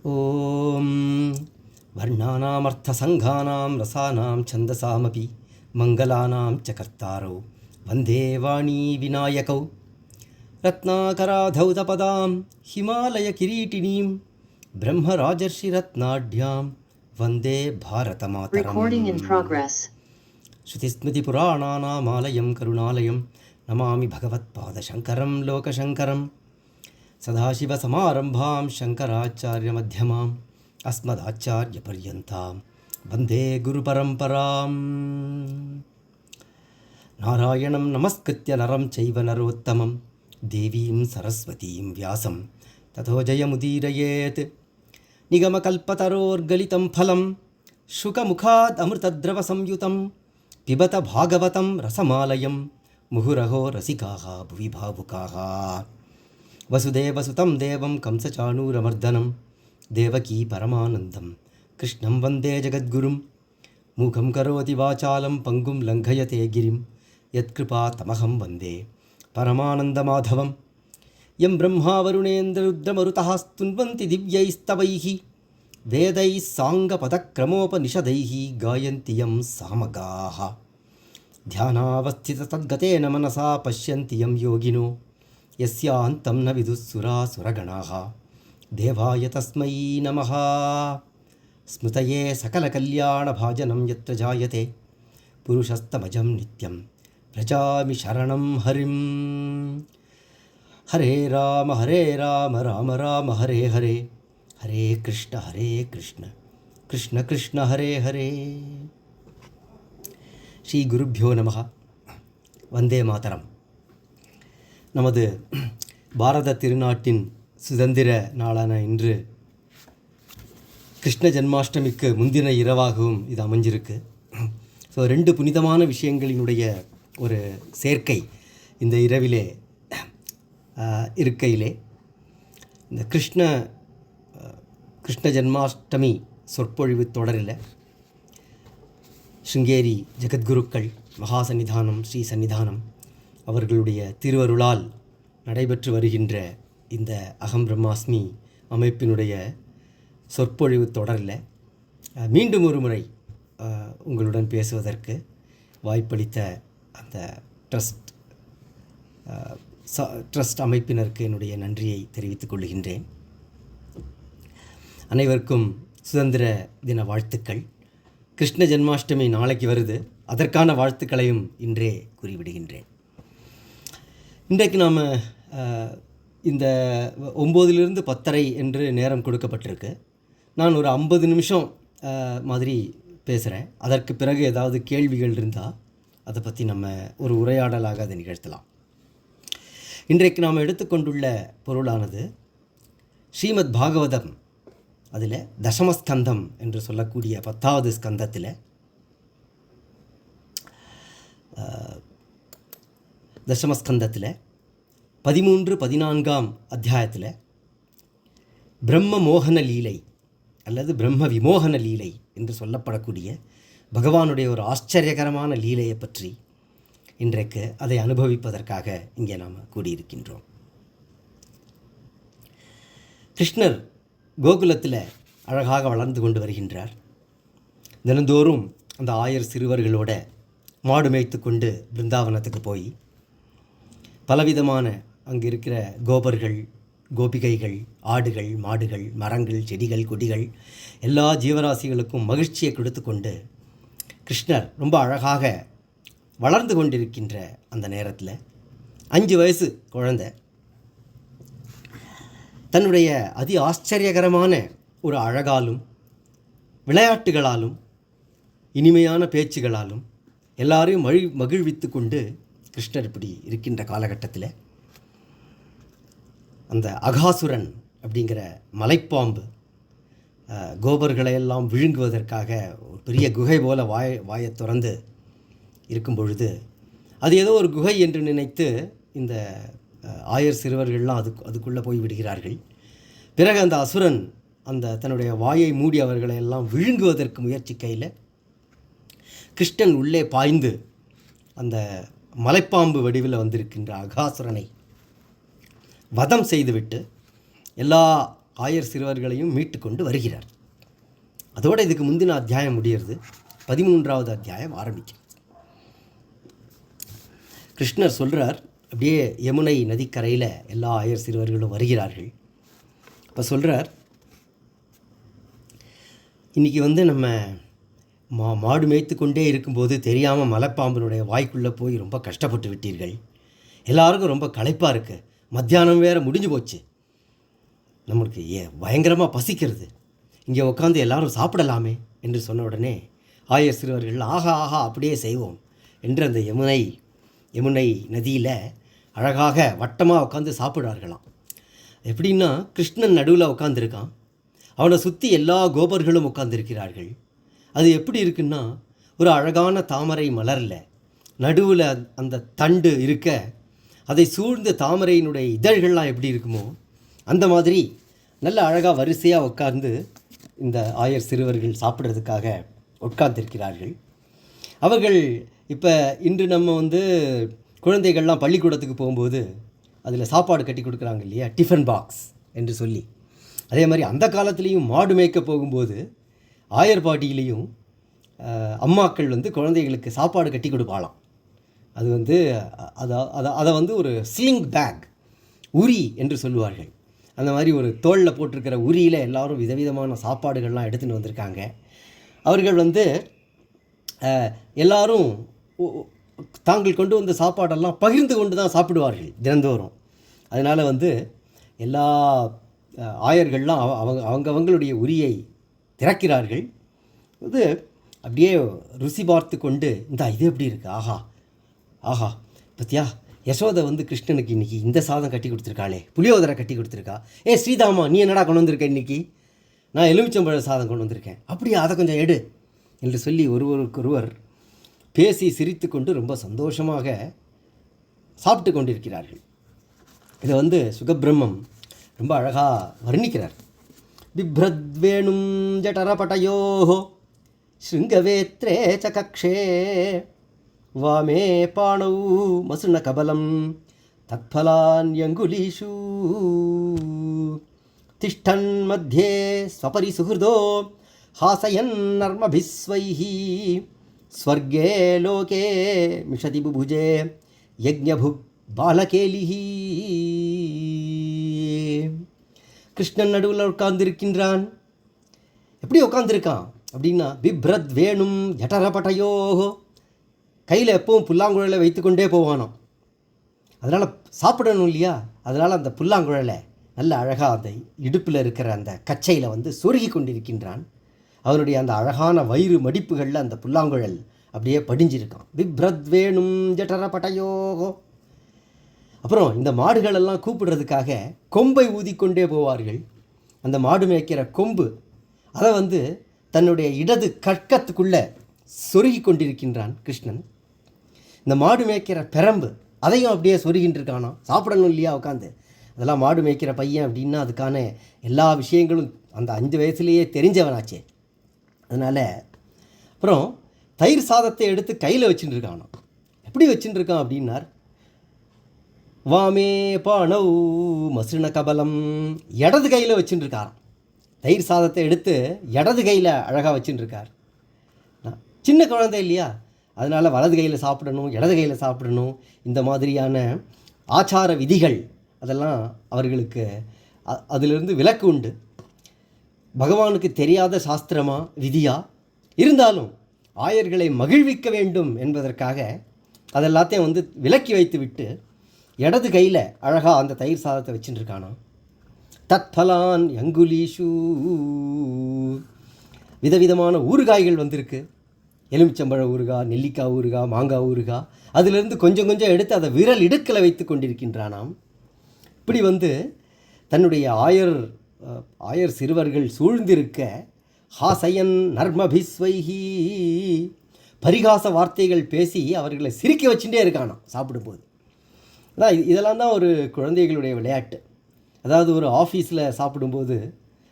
ॐ वर्णानामर्थसङ्घानां रसानां छन्दसामपि मङ्गलानां च कर्तारौ वन्दे वाणी विनायकौ रत्नाकराधौ तपदां हिमालयकिरीटिनीं ब्रह्मराजर्षिरत्नाढ्यां वन्दे भारतमातरम्। श्रुतिस्मृतिपुराणानामालयं करुणालयं नमामि भगवत्पादशङ्करं लोकशङ्करं। सदाशिवसमारम्भां शङ्कराचार्यमध्यमाम् अस्मदाचार्यपर्यन्तां वन्दे गुरुपरम्पराम्। नारायणं नमस्कृत्य नरं चैव नरोत्तमं देवीं सरस्वतीं व्यासं ततो जयमुदीरयेत्। निगमकल्पतरोर्गलितं फलं शुकमुखात् अमृतद्रवसंयुतं पिबत भागवतं रसमालयं मुहुरहो रसिकाः भुवि भावुकाः। वसुदेवसुतं देवं कंसचाणूरमर्दनं देवकी परमानन्दं कृष्णं वन्दे जगद्गुरुं। मूकं करोति वाचालं पङ्गुं लङ्घयते गिरिं यत्कृपातमहं वन्दे परमानन्दमाधवं। यं ब्रह्मा वरुणेन्द्ररुद्रमरुतः स्तुन्वन्ति दिव्यैस्तवैः वेदैः साङ्गपदक्रमोपनिषदैः गायन्ति यं सामगाः। ध्यानावस्थिततद्गतेन मनसा पश्यन्ति यं योगिनो यस्यान्तं न विदुःसुरासुरगणाः। देवाय तस्मै नमः। स्मृतये सकलकल्याणभाजनं यत्र जायते पुरुषस्तमजं नित्यं व्रजामि शरणं हरिं। हरे राम राम राम हरे हरे, हरे कृष्ण कृष्ण कृष्ण हरे हरे। श्री गुरुभ्यो नमः। वन्दे मातरम्. நமது பாரத திருநாட்டின் சுதந்திர நாளான இன்று கிருஷ்ண ஜென்மாஷ்டமிக்கு முந்தின இரவாகவும் இது அமைஞ்சிருக்கு. ஸோ ரெண்டு புனிதமான விஷயங்களினுடைய ஒரு சேர்க்கை இந்த இரவிலே இருக்கையிலே இந்த கிருஷ்ண ஜென்மாஷ்டமி சொற்பொழிவு தொடரில் ஸ்ருங்கேரி ஜெகத்குருக்கள் மகா சன்னிதானம் ஸ்ரீ சன்னிதானம் அவர்களுடைய திருவருளால் நடைபெற்று வருகின்ற இந்த அகம் பிரம்மாஸ்மி அமைப்பினுடைய சொற்பொழிவு தொடரில் மீண்டும் ஒரு முறை உங்களுடன் பேசுவதற்கு வாய்ப்பளித்த அந்த ட்ரஸ்ட் அமைப்பினருக்கு என்னுடைய நன்றியை தெரிவித்துக் கொள்கின்றேன். அனைவருக்கும் சுதந்திர தின வாழ்த்துக்கள். கிருஷ்ண ஜென்மாஷ்டமி நாளைக்கு வருது, அதற்கான வாழ்த்துக்களையும் இன்றே கூறிவிடுகின்றேன். இன்றைக்கு நாம் இந்த 9லிருந்து 10:30 என்று நேரம் கொடுக்கப்பட்டிருக்கு. நான் ஒரு 50 நிமிஷம் மாதிரி பேசுகிறேன். அதற்கு பிறகு ஏதாவது கேள்விகள் இருந்தால் அதை பற்றி நம்ம ஒரு உரையாடலாக அதை நிகழ்த்தலாம். இன்றைக்கு நாம் எடுத்துக்கொண்டுள்ள பொருளானது ஸ்ரீமத் பாகவதம், அதில் தசமஸ்கந்தம் என்று சொல்லக்கூடிய 10வது ஸ்கந்தத்தில் தசமஸ்கந்தத்தில் 13-14 அத்தியாயத்தில் பிரம்ம மோகன லீலை அல்லது பிரம்ம விமோகன லீலை என்று சொல்லப்படக்கூடிய பகவானுடைய ஒரு ஆச்சரியகரமான லீலையை பற்றி இன்றைக்கு அதை அனுபவிப்பதற்காக இங்கே நாம் கூடியிருக்கின்றோம். கிருஷ்ணர் கோகுலத்தில் அழகாக வளர்ந்து கொண்டு வருகின்றார். தினந்தோறும் அந்த 1000 சிறுவர்களோட மாடு மேய்த்து கொண்டு பிருந்தாவனத்துக்கு போய் பலவிதமான அங்கே இருக்கிற கோபர்கள், கோபிகைகள், ஆடுகள், மாடுகள், மரங்கள், செடிகள், கொடிகள் எல்லா ஜீவராசிகளுக்கும் மகிழ்ச்சியை கொடுத்து கொண்டு கிருஷ்ணர் ரொம்ப அழகாக வளர்ந்து கொண்டிருக்கின்ற அந்த நேரத்தில் 5 வயசு குழந்தை தன்னுடைய அதி ஆச்சரியகரமான ஒரு அழகாலும் விளையாட்டுகளாலும் இனிமையான பேச்சுகளாலும் எல்லாரையும் மகிழ்வித்து கொண்டு கிருஷ்ணர் இப்படி இருக்கின்ற காலகட்டத்தில் அந்த அகாசுரன் அப்படிங்கிற மலைப்பாம்பு கோபர்களையெல்லாம் விழுங்குவதற்காக ஒரு பெரிய குகை போல வாயை திறந்து இருக்கும் பொழுது அது ஏதோ ஒரு குகை என்று நினைத்து இந்த 1000 சிறுவர்கள்லாம் அதுக்குள்ளே போய் விடுகிறார்கள். பிறகு அந்த அசுரன் அந்த தன்னுடைய வாயை மூடி அவர்களை எல்லாம் விழுங்குவதற்கு முயற்சிக்கையில் கிருஷ்ணன் உள்ளே பாய்ந்து அந்த மலைப்பாம்பு வடிவில் வந்திருக்கின்ற அகாசுரனை வதம் செய்துவிட்டு எல்லா ஆயர் சிறுவர்களையும் மீட்டு கொண்டு வருகிறார். அதோடு இதுக்கு முந்தின அத்தியாயம் முடிகிறது. 13வது அத்தியாயம் ஆரம்பிக்கும். கிருஷ்ணர் சொல்கிறார், அப்படியே யமுனை நதிக்கரையில் எல்லா ஆயர் சிறுவர்களும் வருகிறார்கள். இப்போ சொல்கிறார், இன்றைக்கி நம்ம மாடு மேய்த்து கொண்டே இருக்கும்போது தெரியாமல் மலைப்பாம்பினுடைய வாய்க்குள்ளே போய் ரொம்ப கஷ்டப்பட்டு விட்டீர்கள். எல்லாருக்கும் ரொம்ப களைப்பாக இருக்குது. மத்தியானம் வேறு முடிஞ்சு போச்சு. நம்மளுக்கு பயங்கரமாக பசிக்கிறது. இங்கே உட்காந்து எல்லாரும் சாப்பிடலாமே என்று சொன்ன உடனே ஆயர் சிறுவர்கள் ஆஹா ஆஹா அப்படியே செய்வோம் என்று அந்த யமுனை நதியில் அழகாக வட்டமாக உட்காந்து சாப்பிடுவார்களாம். எப்படின்னா, கிருஷ்ணன் நடுவில் உட்காந்துருக்கான். அவனை சுற்றி எல்லா கோபர்களும் உட்காந்துருக்கிறார்கள். அது எப்படி இருக்குன்னா, ஒரு அழகான தாமரை மலரில் நடுவில் அந்த தண்டு இருக்க, அதை சூழ்ந்த தாமரையினுடைய இதழ்கள்லாம் எப்படி இருக்குமோ அந்த மாதிரி நல்ல அழகாக வரிசையாக உட்கார்ந்து இந்த ஆயர் சிறுவர்கள் சாப்பிட்றதுக்காக உட்கார்ந்திருக்கிறார்கள். அவர்கள் இப்போ இன்று நம்ம குழந்தைகள்லாம் பள்ளிக்கூடத்துக்கு போகும்போது அதில் சாப்பாடு கட்டி கொடுக்குறாங்க இல்லையா, டிஃபன் பாக்ஸ் என்று சொல்லி. அதே மாதிரி அந்த காலத்துலேயும் மாடு மேய்க்க போகும்போது ஆயர்பாடியிலையும் அம்மாக்கள் குழந்தைகளுக்கு சாப்பாடு கட்டி கொடுப்பாளாம். அது அதை ஒரு ஸ்லிங் பேக், உரி என்று சொல்லுவார்கள். அந்த மாதிரி ஒரு தோளில் போட்டிருக்கிற உரியில் எல்லோரும் விதவிதமான சாப்பாடுகள்லாம் எடுத்துகிட்டு வந்திருக்காங்க. அவர்கள் எல்லாரும் தாங்கள் கொண்டு வந்த சாப்பாடெல்லாம் பகிர்ந்து கொண்டு தான் சாப்பிடுவார்கள் தினந்தோறும். அதனால் எல்லா ஆயர்கள்லாம் அவங்களுடைய உரியை திறக்கிறார்கள். அப்படியே ருசி பார்த்து கொண்டு, இது எப்படி இருக்குது, ஆஹா ஆஹா பத்தியா, யசோதை கிருஷ்ணனுக்கு இன்றைக்கி இந்த சாதம் கட்டி கொடுத்துருக்காளே, புளியோதரை கட்டி கொடுத்துருக்கா. ஸ்ரீதாமா, நீ என்னடா கொண்டு வந்திருக்க இன்றைக்கி? நான் எலுமிச்சம்பழ சாதம் கொண்டு வந்திருக்கேன். அப்படியே அதை கொஞ்சம் எடு என்று சொல்லி ஒருவருக்கொருவர் பேசி சிரித்து கொண்டு ரொம்ப சந்தோஷமாக சாப்பிட்டு கொண்டிருக்கிறார்கள். இதை சுகபிரம்மம் ரொம்ப அழகாக வர்ணிக்கிறார். பிப்ரத்வேணும் ஜடரபட்டயோஹோ ஸ்ருங்கவேத்ரே ச கக்ஷே வாமே பாணௌ மசுணகபலம் தத்ஃபலான்யங்குலீஷு திஷ்டன் மத்தியே ஸ்வபரிசுஹృதோ ஹாசயன் நர்மபிஸ்வைஹி ஸ்வர்கே லோகே மிஷதி புபுஜே யஜ்ஞபுக் பாலகேலிஹி. கிருஷ்ணன் நடுவில் உட்கார்ந்திருக்கின்றான். எப்படி உட்கார்ந்துருக்கான் அப்படின்னா, பிப்ரத் வேணும் ஜடரபட்டயோஹோ, கையில் எப்பவும் புல்லாங்குழலை வைத்து கொண்டே போவானோ. அதனால் சாப்பிடணும் இல்லையா, அதனால் அந்த புல்லாங்குழலை நல்ல அழகாக அந்த இடுப்பில் இருக்கிற அந்த கச்சையில் சொருகி கொண்டிருக்கின்றான். அவனுடைய அந்த அழகான வயிறு மடிப்புகளில் அந்த புல்லாங்குழல் அப்படியே படிஞ்சிருக்கான். பிப்ரத் வேணும் ஜடரபட்டயோஹோ. அப்புறம் இந்த மாடுகளெல்லாம் கூப்பிடுறதுக்காக கொம்பை ஊதிக்கொண்டே போவார்கள். அந்த மாடு மேய்க்கிற கொம்பு அதை தன்னுடைய இடது கற்கத்துக்குள்ளே சொருகி கொண்டிருக்கின்றான் கிருஷ்ணன். இந்த மாடு மேய்க்கிற பெரம்பு அதையும் அப்படியே சொருகின்றிருக்கானா. சாப்பிடணும் இல்லையா உட்காந்து. அதெல்லாம் மாடு மேய்க்கிற பையன் அப்படின்னா அதுக்கான எல்லா விஷயங்களும் அந்த 5 வயசுலேயே தெரிஞ்சவனாச்சே. அதனால் அப்புறம் தயிர் சாதத்தை எடுத்து கையில் வச்சுட்டுருக்கானா. எப்படி வச்சுட்டுருக்கான் அப்படின்னார், வாமே பாணௌ மசுண கபலம், இடது கையில் வச்சுட்டுருக்காராம். தயிர் சாதத்தை எடுத்து இடது கையில் அழகாக வச்சுட்டுருக்கார். சின்ன குழந்தை இல்லையா, அதனால் வலது கையில் சாப்பிடணும், இடது கையில் சாப்பிடணும், இந்த மாதிரியான ஆச்சார விதிகள் அதெல்லாம் அவர்களுக்கு அதிலிருந்து விலக்கு உண்டு. பகவானுக்கு தெரியாத சாஸ்திரமா விதியா இருந்தாலும் ஆயர்களை மகிழ்விக்க வேண்டும் என்பதற்காக அதெல்லாத்தையும் விலக்கி வைத்து விட்டு இடது கையில் அழகாக அந்த தயிர் சாதத்தை வச்சுட்டுருக்கானா. தத்ஃபலான் யங்குலீஷு, விதவிதமான ஊறுகாய்கள் வந்திருக்கு. எலுமிச்சம்பழ ஊறுகாய், நெல்லிக்காய் ஊறுகாய், மாங்காய் ஊறுகாய். அதிலிருந்து கொஞ்சம் கொஞ்சம் எடுத்து அதை விரல் இடுக்கில் வைத்து கொண்டிருக்கின்றானாம். இப்படி தன்னுடைய ஆயர் சிறுவர்கள் சூழ்ந்திருக்க ஹாசயன் நர்மபிஸ்வைஹி, பரிகாச வார்த்தைகள் பேசி அவர்களை சிரிக்க வச்சுட்டே இருக்கானாம் சாப்பிடும்போது. இதெல்லாம் தான் ஒரு குழந்தைகளுடைய விளையாட்டு. அதாவது ஒரு ஆஃபீஸில் சாப்பிடும்போது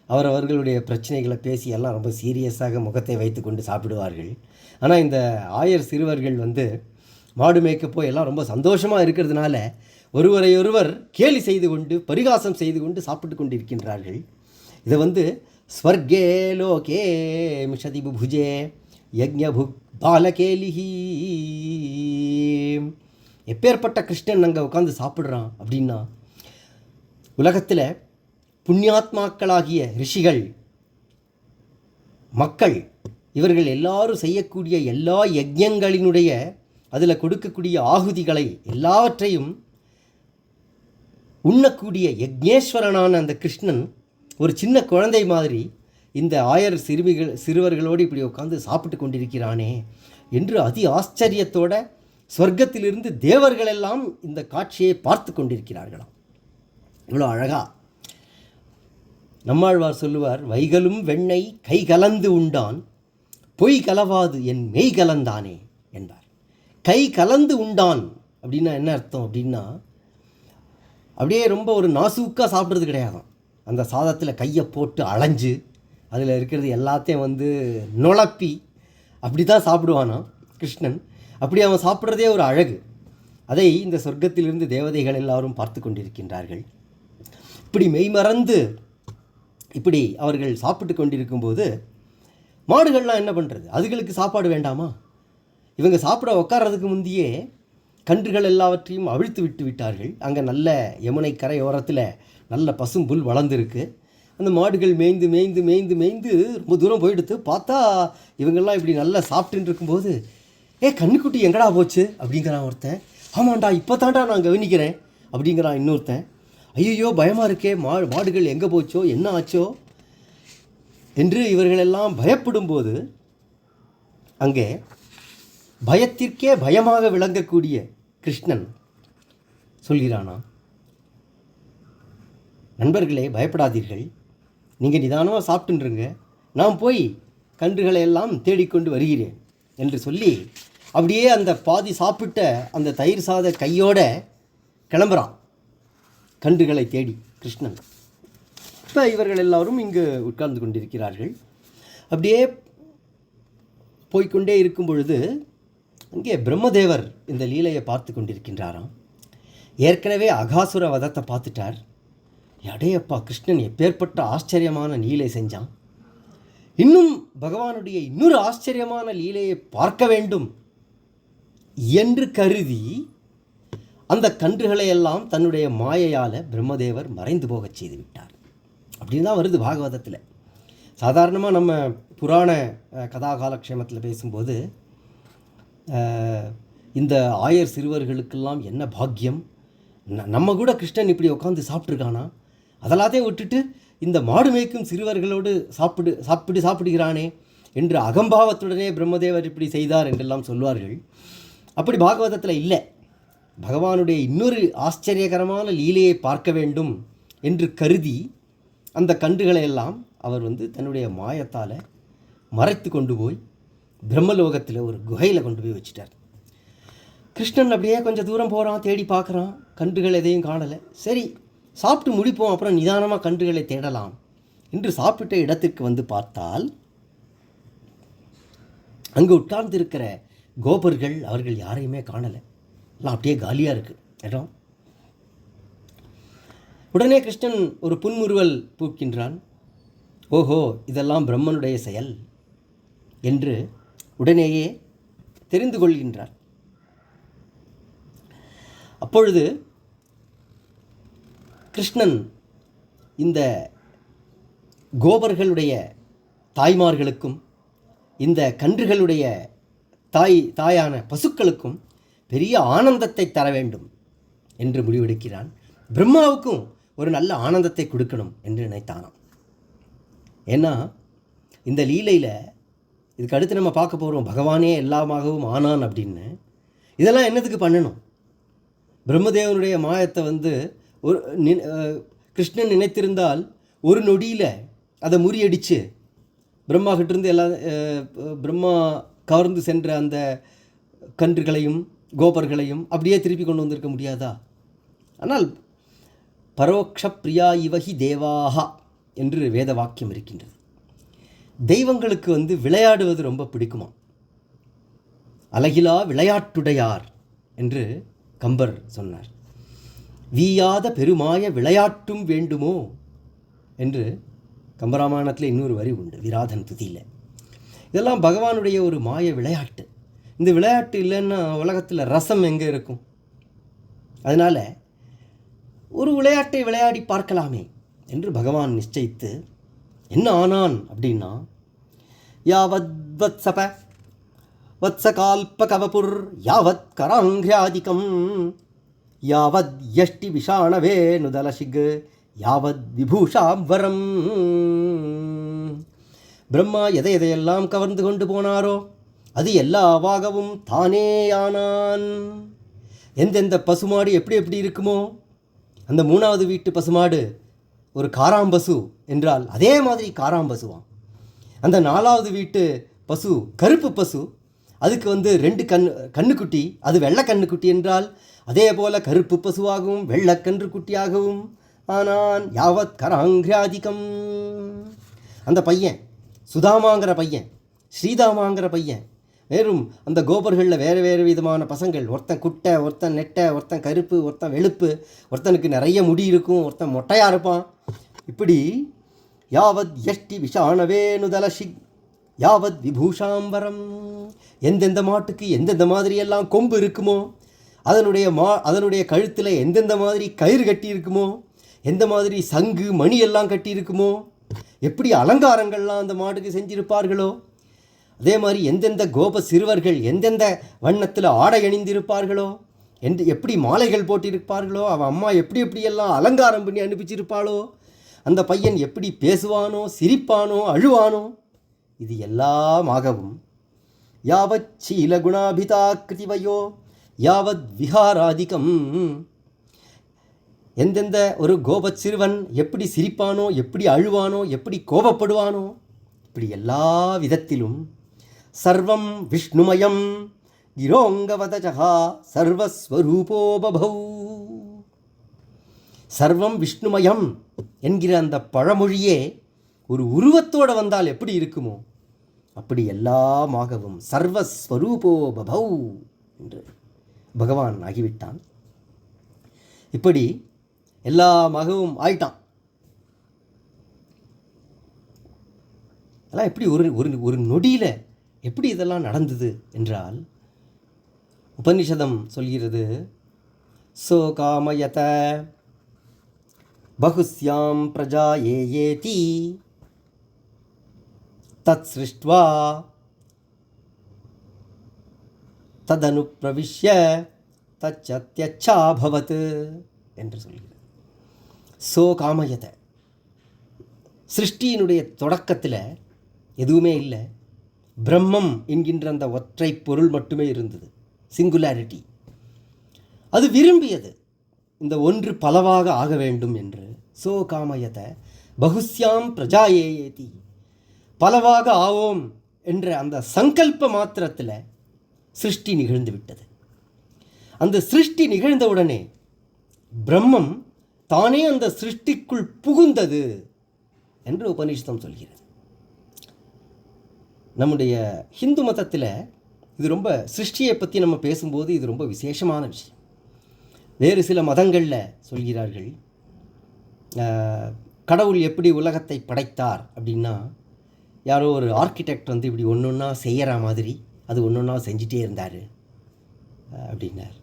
அவர்களுடைய பிரச்சனைகளை பேசி எல்லாம் ரொம்ப சீரியஸாக முகத்தை வைத்து கொண்டு சாப்பிடுவார்கள். ஆனால் இந்த ஆயர் சிறுவர்கள் மாடு மேய்க்கப்போ எல்லாம் ரொம்ப சந்தோஷமாக இருக்கிறதுனால ஒருவரையொருவர் கேலி செய்து கொண்டு பரிகாசம் செய்து கொண்டு சாப்பிட்டு கொண்டு இருக்கின்றார்கள். இதை வந்து ஸ்வர்கே லோகே மிஷதி புபுஜே யஜ்ஞபுக் பாலகேலிஹி. எப்பேற்பட்ட கிருஷ்ணன் அங்கே உட்காந்து சாப்பிட்றான் அப்படின்னா, உலகத்தில் புண்ணியாத்மாக்களாகிய ரிஷிகள், மக்கள், இவர்கள் எல்லாரும் செய்யக்கூடிய எல்லா யஜ்ஞங்களினுடைய அதில் கொடுக்கக்கூடிய ஆகுதிகளை எல்லாவற்றையும் உண்ணக்கூடிய யக்ஞேஸ்வரனான அந்த கிருஷ்ணன் ஒரு சின்ன குழந்தை மாதிரி இந்த ஆயர் சிறுவர்களோடு இப்படி உட்காந்து சாப்பிட்டு கொண்டிருக்கிறானே என்று அதி ஆச்சரியத்தோட சொர்க்கத்திலிருந்து தேவர்கள் எல்லாம் இந்த காட்சியை பார்த்து கொண்டிருக்கிறார்களாம். இவ்வளோ அழகா நம்மாழ்வார் சொல்லுவார், வைகலும் வெண்ணெய் கை கலந்து உண்டான் பொய் கலவாது என் மெய் கலந்தானே என்பார். கை கலந்து உண்டான் அப்படின்னா என்ன அர்த்தம் அப்படின்னா, அப்படியே ரொம்ப ஒரு நாசூக்காக சாப்பிட்றது கிடையாதான். அந்த சாதத்தில் கையை போட்டு அலைஞ்சு அதில் இருக்கிறது எல்லாத்தையும் வந்து நுழப்பி அப்படி தான் சாப்பிடுவானா கிருஷ்ணன். அப்படி அவன் சாப்பிட்றதே ஒரு அழகு. அதை இந்த சொர்க்கத்திலிருந்து தேவதைகள் எல்லாரும் பார்த்து கொண்டிருக்கின்றார்கள். இப்படி மெய்மறந்து இப்படி அவர்கள் சாப்பிட்டு கொண்டிருக்கும்போது மாடுகள்லாம் என்ன பண்ணுறது, அதுகளுக்கு சாப்பாடு வேண்டாமா? இவங்க சாப்பிட உட்கார்றதுக்கு முந்தையே கன்றுகள் எல்லாவற்றையும் அவிழ்த்து விட்டு விட்டார்கள். அங்கே நல்ல யமுனை கரையோரத்தில் நல்ல பசும்புல் வளர்ந்துருக்கு. அந்த மாடுகள் மேய்ந்து மேய்ந்து மேய்ந்து மேய்ந்து ரொம்ப தூரம் போயிடுத்து. பார்த்தா இவங்கெல்லாம் இப்படி நல்லா சாப்பிட்டுன்னு இருக்கும்போது, கன்றுக்குட்டி எங்கடா போச்சு அப்படிங்கிறான் ஒருத்தன். ஆமாண்டா இப்போ தாண்டா நான் கவனிக்கிறேன் அப்படிங்கிறான் இன்னொருத்தன். ஐயோ பயமாக இருக்கே, மாடுகள் எங்கே போச்சோ என்ன ஆச்சோ என்று இவர்களெல்லாம் பயப்படும்போது அங்கே பயத்திற்கே பயமாக விளங்கக்கூடிய கிருஷ்ணன் சொல்கிறானா, நண்பர்களே பயப்படாதீர்கள், நீங்கள் நிதானமாக சாப்பிட்டுருங்க, நான் போய் கன்றுகளை எல்லாம் தேடிக்கொண்டு வருகிறேன் என்று சொல்லி அப்படியே அந்த பாதி சாப்பிட்ட அந்த தயிர் சாத கையோட கிளம்புறான் கன்றுகளை தேடி கிருஷ்ணன். இப்போ இவர்கள் எல்லாரும் இங்கு உட்கார்ந்து கொண்டிருக்கிறார்கள். அப்படியே போய்கொண்டே இருக்கும் பொழுது அங்கே பிரம்மதேவர் இந்த லீலையை பார்த்து கொண்டிருக்கின்றாராம். ஏற்கனவே அகாசுர வதத்தை பார்த்துட்டார். அடேயப்பா, கிருஷ்ணன் எப்பேற்பட்ட ஆச்சரியமான லீலை செஞ்சான், இன்னும் பகவானுடைய இன்னொரு ஆச்சரியமான லீலையை பார்க்க வேண்டும் என்று கருதி அந்த கன்றுகளை எல்லாம் தன்னுடைய மாயையால் பிரம்மதேவர் மறைந்து போகச் செய்து விட்டார் அப்படின்னு தான் வருது பாகவதத்தில். சாதாரணமாக நம்ம புராண கதாகாலக்ஷேமத்தில் பேசும்போது இந்த ஆயர் சிறுவர்களுக்கெல்லாம் என்ன பாக்கியம், நம்ம கூட கிருஷ்ணன் இப்படி உட்காந்து சாப்பிட்ருக்கானா, அதெல்லாத்தையும் விட்டுட்டு இந்த மாடு மேய்க்கும் சிறுவர்களோடு சாப்பிடுகிறானே என்று அகம்பாவத்துடனே பிரம்மதேவர் இப்படி செய்தார் என்றெல்லாம் சொல்வார்கள். அப்படி பாகவதத்தில் இல்லை. பகவானுடைய இன்னொரு ஆச்சரியகரமான லீலையை பார்க்க வேண்டும் என்று கருதி அந்த கன்றுகளை எல்லாம் அவர் தன்னுடைய மாயத்தால் மறைத்து கொண்டு போய் பிரம்மலோகத்தில் ஒரு குகையில் கொண்டு போய் வச்சுட்டார். கிருஷ்ணன் அப்படியே கொஞ்சம் தூரம் போகிறான், தேடி பார்க்குறான், கன்றுகள் எதையும் காணலை. சரி சாப்பிட்டு முடிப்போம், அப்புறம் நிதானமாக கன்றுகளை தேடலாம் என்று சாப்பிட்ட இடத்திற்கு பார்த்தால் அங்கே உட்கார்ந்திருக்கிற கோபர்கள் அவர்கள் யாரையுமே காணலை. எல்லாம் அப்படியே காலியாக இருக்குது இடம். உடனே கிருஷ்ணன் ஒரு புன்முறுவல் பூக்கின்றான். ஓஹோ, இதெல்லாம் பிரம்மனுடைய செயல் என்று உடனேயே தெரிந்து கொள்கின்றார். அப்பொழுது கிருஷ்ணன் இந்த கோபர்களுடைய தாய்மார்களுக்கும் இந்த கன்றுகளுடைய தாயான பசுக்களுக்கும் பெரிய ஆனந்தத்தை தர வேண்டும் என்று முடிவெடுக்கிறான். பிரம்மாவுக்கும் ஒரு நல்ல ஆனந்தத்தை கொடுக்கணும் என்று நினைத்தானாம். ஏன்னா இந்த லீலையில் இதுக்கு அடுத்து நம்ம பார்க்க போகிறோம், பகவானே எல்லாமாகவும் ஆனான் அப்படின்னு. இதெல்லாம் என்னத்துக்கு பண்ணணும்? பிரம்மதேவனுடைய மாயத்தை ஒரு கிருஷ்ணன் நினைத்திருந்தால் ஒரு நொடியில் அதை முறியடித்து பிரம்மா கிட்டேருந்து பிரம்மா கவர்ந்து சென்ற அந்த கன்றுகளையும் கோபர்களையும் அப்படியே திருப்பி கொண்டு வந்திருக்க முடியாதா? ஆனால் பரோக்ஷ பிரியா இவகி தேவாகா என்று வேத வாக்கியம் இருக்கின்றது. தெய்வங்களுக்கு விளையாடுவது ரொம்ப பிடிக்குமா. அழகிலா விளையாட்டுடையார் என்று கம்பர் சொன்னார். வீயாத பெருமாய விளையாட்டும் வேண்டுமோ என்று கம்பராமாயணத்தில் இன்னொரு வரி உண்டு, விராதன் துதியில். இதெல்லாம் பகவானுடைய ஒரு மாய விளையாட்டு. இந்த விளையாட்டு இல்லைன்னா உலகத்தில் ரசம் எங்கே இருக்கும்? அதனால் ஒரு விளையாட்டை விளையாடி பார்க்கலாமே என்று பகவான் நிச்சயித்து என்ன ஆனான் அப்படின்னா, யாவத் வத்சப வத்சகால்பகவபுர் யாவத் கராங்கிராதிகம் யாவத் யஷ்டி விஷாணவே நுதலசிக் யாவத் விபூஷாம்பரம். பிரம்மா எதையெல்லாம் கவர்ந்து கொண்டு போனாரோ அது எல்லாவாகவும் தானேயானான். எந்தெந்த பசுமாடு எப்படி எப்படி இருக்குமோ, அந்த 3வது வீட்டு பசுமாடு ஒரு காராம்பசு என்றால் அதே மாதிரி காராம்பசுவான். அந்த 4வது வீட்டு பசு கருப்பு பசு, அதுக்கு 2 கண்ணுக்குட்டி, அது வெள்ளை கண்ணுக்குட்டி என்றால் அதே போல் கருப்பு பசுவாகவும் வெள்ளக்கன்று குட்டியாகவும் ஆனான். யாவத் கராங்கிராதிகம். அந்த பையன் சுதாமாங்கிற பையன், ஸ்ரீதாமாங்கிற பையன், வேறும் அந்த கோபர்களில் வேறு வேறு விதமான பசங்கள், ஒருத்தன் குட்டை, ஒருத்தன் நெட்டை, ஒருத்தன் கருப்பு, ஒருத்தன் வெளுப்பு, ஒருத்தனுக்கு நிறைய முடி இருக்கும், ஒருத்தன் மொட்டையாக இருப்பான். இப்படி யாவத் யஷ்டி விஷாணவேனுதலஷிக் யாவத் விபூஷாம்பரம். எந்தெந்த மாட்டுக்கு எந்தெந்த மாதிரியெல்லாம் கொம்பு இருக்குமோ, அதனுடைய கழுத்தில் எந்தெந்த மாதிரி கயிறு கட்டி இருக்குமோ, எந்த மாதிரி சங்கு மணி எல்லாம் கட்டி இருக்குமோ, எப்படி அலங்காரங்கள்லாம் அந்த மாட்டுக்கு செஞ்சிருப்பார்களோ, அதே மாதிரி எந்தெந்த கோப சிறுவர்கள் எந்தெந்த வண்ணத்தில் ஆடை அணிந்திருப்பார்களோ, எப்படி மாலைகள் போட்டிருப்பார்களோ, அவன் அம்மா எப்படி எப்படியெல்லாம் அலங்காரம் பண்ணி அனுப்பிச்சிருப்பாளோ, அந்த பையன் எப்படி பேசுவானோ, சிரிப்பானோ, அழுவானோ, இது எல்லாமாகவும் யாவத் சீலகுணாபிதா கிருதிவயோ யாவத் விஹாராதிகம். எந்தெந்த ஒரு கோபச் சிறுவன் எப்படி சிரிப்பானோ, எப்படி அழுவானோ, எப்படி கோபப்படுவானோ, இப்படி எல்லா விதத்திலும் சர்வம் விஷ்ணுமயம் கிரோங்கவதஜா சர்வஸ்வரூபோ பபௌ. சர்வம் விஷ்ணுமயம் என்கிற அந்த பழமொழியே ஒரு உருவத்தோடு வந்தால் எப்படி இருக்குமோ அப்படி எல்லாமாகவும் சர்வஸ்வரூபோ பபௌ என்று பகவான் ஆகிவிட்டான். இப்படி எல்லாமாகவும் ஆயிட்டான். அதெல்லாம் எப்படி ஒரு நொடியில் எப்படி இதெல்லாம் நடந்தது என்றால், உபனிஷதம் சொல்கிறது, சோ காமயத பகுஸ்யாம் பிரஜா ஏயேதி தத் சிருஷ்ட்வா ததனு பிரவிஷ்ய தச்சத்யச்சாபவத் என்று சொல்கிறது. சோ காமயத, சிருஷ்டியினுடைய தொடக்கத்தில் எதுவுமே இல்லை, பிரம்மம் என்கின்ற அந்த ஒற்றை பொருள் மட்டுமே இருந்தது, சிங்குலாரிட்டி. அது விரும்பியது இந்த ஒன்று பலவாக ஆக வேண்டும் என்று. சோ காமயத பகுஸ்யாம் பிரஜா ஏயேதி, பலவாக ஆவோம் என்ற அந்த சங்கல்ப மாத்திரத்தில் சிருஷ்டி நிகழ்ந்து விட்டது. அந்த சிருஷ்டி நிகழ்ந்தவுடனே பிரம்மம் தானே அந்த சிருஷ்டிக்குள் புகுந்தது என்று உபநிஷதம் சொல்கிறது. நம்முடைய ஹிந்து மதத்தில் இது ரொம்ப, சிருஷ்டியை பற்றி நம்ம பேசும்போது இது ரொம்ப விசேஷமான விஷயம். வேறு சில மதங்களில் சொல்கிறார்கள், கடவுள் எப்படி உலகத்தை படைத்தார் அப்படின்னா, யாரோ ஒரு ஆர்கிடெக்ட் இப்படி ஒன்று ஒன்றா செய்கிற மாதிரி அது ஒன்று ஒன்றா செஞ்சிட்டே இருந்தார் அப்படின்னார்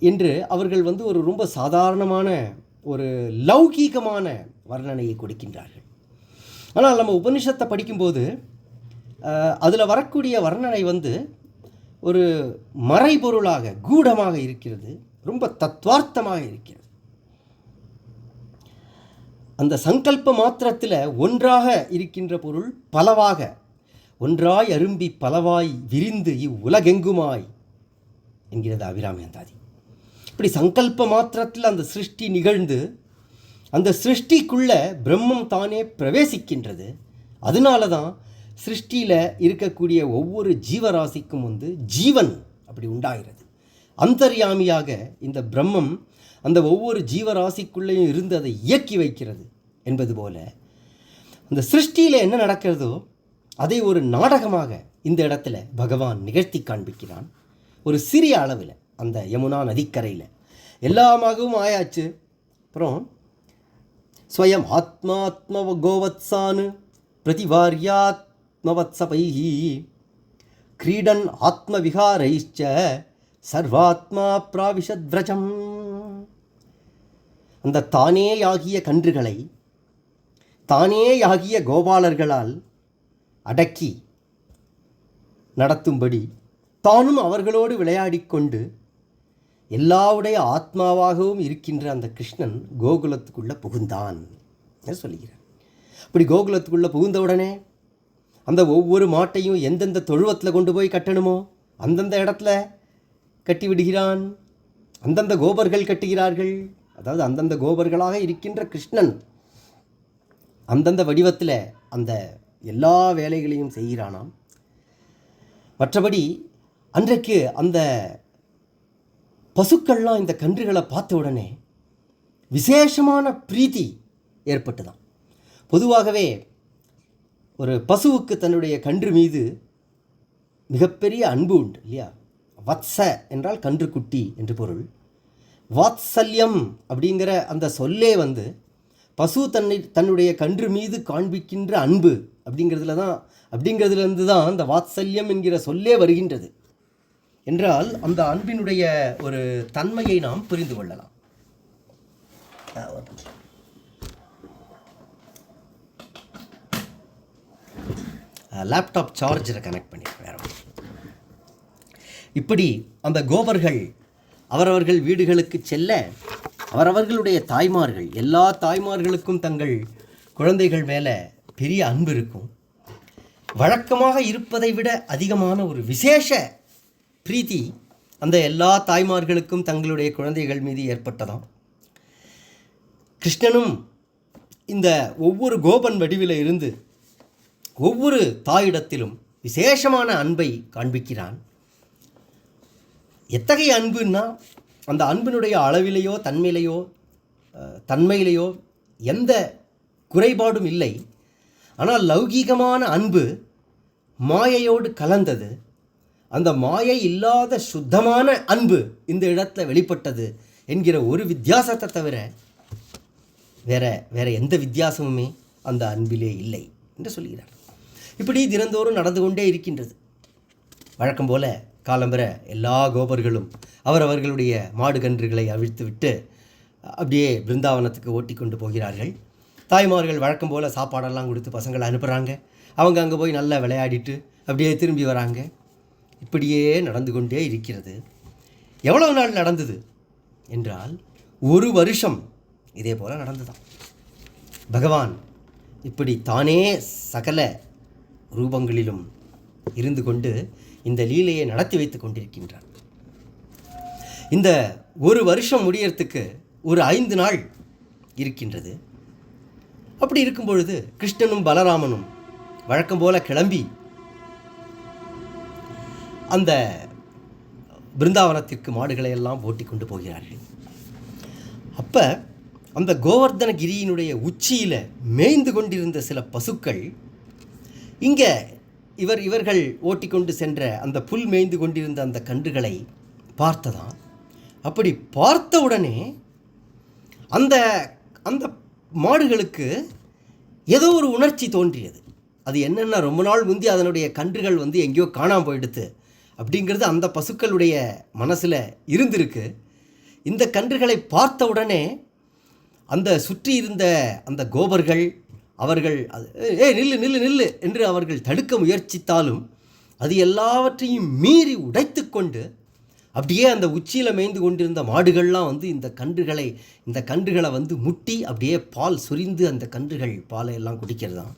என்று அவர்கள் ஒரு ரொம்ப சாதாரணமான ஒரு லௌகீகமான வர்ணனையை கொடுக்கின்றார்கள். ஆனால் நம்ம உபனிஷத்தை படிக்கும்போது அதில் வரக்கூடிய வர்ணனை ஒரு மறைபொருளாக கூடமாக இருக்கிறது, ரொம்ப தத்துவார்த்தமாக இருக்கிறது. அந்த சங்கல்ப மாத்திரத்தில் ஒன்றாக இருக்கின்ற பொருள் பலவாக, ஒன்றாய் அரும்பி பலவாய் விரிந்து இவ்வுலகெங்குமாய் என்கிறது அபிராமி அந்தாதி. இப்படி சங்கல்ப மாத்திரத்தில் அந்த சிருஷ்டி நிகழ்ந்து அந்த சிருஷ்டிக்குள்ள பிரம்மம் தானே பிரவேசிக்கின்றது. அதனால தான் சிருஷ்டியில் இருக்கக்கூடிய ஒவ்வொரு ஜீவராசிக்கும் ஜீவன் அப்படி உண்டாகிறது. அந்தர்யாமியாக இந்த பிரம்மம் அந்த ஒவ்வொரு ஜீவராசிக்குள்ளேயும் இருந்து அதை இயக்கி வைக்கிறது என்பது போல அந்த சிருஷ்டியில் என்ன நடக்கிறதோ அதை ஒரு நாடகமாக இந்த இடத்துல பகவான் நிகழ்த்தி காண்பிக்கிறான். ஒரு சிறிய அளவில் அந்த யமுனா நதிக்கரையில் எல்லாமாகவும் ஆயாச்சு. அப்புறம் ஸ்வயம் ஆத்மாத்ம கோவத்சான் பிரதிவாரியாத்மவத்சபைஹி கிரீடன் ஆத்மவிகாரைச்ச சர்வாத்மா பிராவிஷத்வ்ரஜம். அந்த தானேயாகிய கன்றுகளை தானேயாகிய கோபாலர்களால் அடக்கி நடத்தும்படி தானும் அவர்களோடு விளையாடிக்கொண்டு எல்லாவுடைய ஆத்மாவாகவும் இருக்கின்ற அந்த கிருஷ்ணன் கோகுலத்துக்குள்ளே புகுந்தான் சொல்லுகிறார். அப்படி கோகுலத்துக்குள்ளே புகுந்தவுடனே அந்த ஒவ்வொரு மாட்டையும் எந்தெந்த தொழுவத்தில் கொண்டு போய் கட்டணுமோ அந்தந்த இடத்துல கட்டி விடுகிறான். அந்தந்த கோபர்கள் கட்டுகிறார்கள். அதாவது அந்தந்த கோபர்களாக இருக்கின்ற கிருஷ்ணன் அந்தந்த வடிவத்தில் அந்த எல்லா வேலைகளையும் செய்கிறானாம். மற்றபடி அன்றைக்கு அந்த பசுக்கள்லாம் இந்த கன்றுகளை பார்த்த உடனே விசேஷமான பிரீத்தி ஏற்பட்டுதான். பொதுவாகவே ஒரு பசுவுக்கு தன்னுடைய கன்று மீது மிகப்பெரிய அன்பு உண்டு இல்லையா? வத்ச என்றால் கன்றுக்குட்டி என்று பொருள். வாத்சல்யம் அப்படிங்கிற அந்த சொல்லே பசு தன்னுடைய கன்று மீது காண்பிக்கின்ற அன்பு அப்படிங்கிறதுலேருந்து தான் அந்த வாத்சல்யம் என்கிற சொல்லே வருகின்றது. என்றால் அந்த அன்பினுடைய ஒரு தன்மையை நாம் புரிந்து கொள்ளலாம். லேப்டாப் சார்ஜரை கனெக்ட் பண்ணியிருக்கேன். இப்படி அந்த கோபர்கள் அவரவர்கள் வீடுகளுக்கு செல்ல அவரவர்களுடைய தாய்மார்கள் எல்லா தாய்மார்களுக்கும் தங்கள் குழந்தைகள் மேலே பெரிய அன்பு இருக்கும். வழக்கமாக இருப்பதை விட அதிகமான ஒரு விசேஷ பிரீத்தி அந்த எல்லா தாய்மார்களுக்கும் தங்களுடைய குழந்தைகள் மீது ஏற்பட்டதாம். கிருஷ்ணனும் இந்த ஒவ்வொரு கோபன் வடிவில் இருந்து ஒவ்வொரு தாயிடத்திலும் விசேஷமான அன்பை காண்பிக்கிறான். எத்தகைய அன்புன்னா அந்த அன்பினுடைய அளவிலேயோ தன்மையிலேயோ எந்த குறைபாடும் இல்லை. ஆனால் லௌகீகமான அன்பு மாயையோடு கலந்தது. அந்த மாயை இல்லாத சுத்தமான அன்பு இந்த இடத்துல வெளிப்பட்டது என்கிற ஒரு வித்தியாசத்தை தவிர வேற எந்த வித்தியாசமுமே அந்த அன்பிலே இல்லை என்று சொல்கிறார். இப்படி தினந்தோறும் நடந்து கொண்டே இருக்கின்றது. வழக்கம் போல காலம்பர எல்லா கோபர்களும் அவரவர்களுடைய மாடு கன்றுகளை அவிழ்த்து விட்டு அப்படியே பிருந்தாவனத்துக்கு ஓட்டி கொண்டு போகிறார்கள். தாய்மார்கள் வழக்கம் போல் சாப்பாடெல்லாம் கொடுத்து பசங்களை அனுப்புகிறாங்க. அவங்க அங்கே போய் நல்லா விளையாடிட்டு அப்படியே திரும்பி வராங்க. இப்படியே நடந்து கொண்டே இருக்கிறது. எவ்வளவு நாள் நடந்தது என்றால் 1 வருஷம் இதே போல் நடந்துதான். பகவான் இப்படி தானே சகல ரூபங்களிலும் இருந்து கொண்டு இந்த லீலையை நடத்தி வைத்து கொண்டிருக்கின்றார். இந்த 1 வருஷம் முடியறதுக்கு ஒரு 5 நாள் இருக்கின்றது. அப்படி இருக்கும் பொழுது கிருஷ்ணனும் பலராமனும் வழக்கம் போல கிளம்பி அந்த பிருந்தாவனத்திற்கு மாடுகளை எல்லாம் ஓட்டி கொண்டு போகிறார்கள். அப்போ அந்த கோவர்தனகிரியினுடைய உச்சியில் மேய்ந்து கொண்டிருந்த சில பசுக்கள் இங்கே இவர்கள் ஓட்டிக்கொண்டு சென்ற அந்த புல் மேய்ந்து கொண்டிருந்த அந்த கன்றுகளை பார்த்ததாம். அப்படி பார்த்தவுடனே அந்த அந்த மாடுகளுக்கு ஏதோ ஒரு உணர்ச்சி தோன்றியது. அது என்னென்னா, ரொம்ப நாள் முந்தி அதனுடைய கன்றுகள் எங்கேயோ காணாமல் போயிடுத்து அப்படிங்கிறது அந்த பசுக்களுடைய மனசில் இருந்திருக்கு. இந்த கன்றுகளை பார்த்த உடனே அந்த சுற்றி இருந்த அந்த கோபர்கள் அவர்கள் நில்லு நில்லு நில்லு என்று அவர்கள் தடுக்க முயற்சித்தாலும் அது எல்லாவற்றையும் மீறி உடைத்து கொண்டு அப்படியே அந்த உச்சியில் மேய்ந்து கொண்டிருந்த மாடுகள்லாம் இந்த கன்றுகளை முட்டி அப்படியே பால் சொரிந்து அந்த கன்றுகள் பாலை எல்லாம் குடிக்கிறதாம்.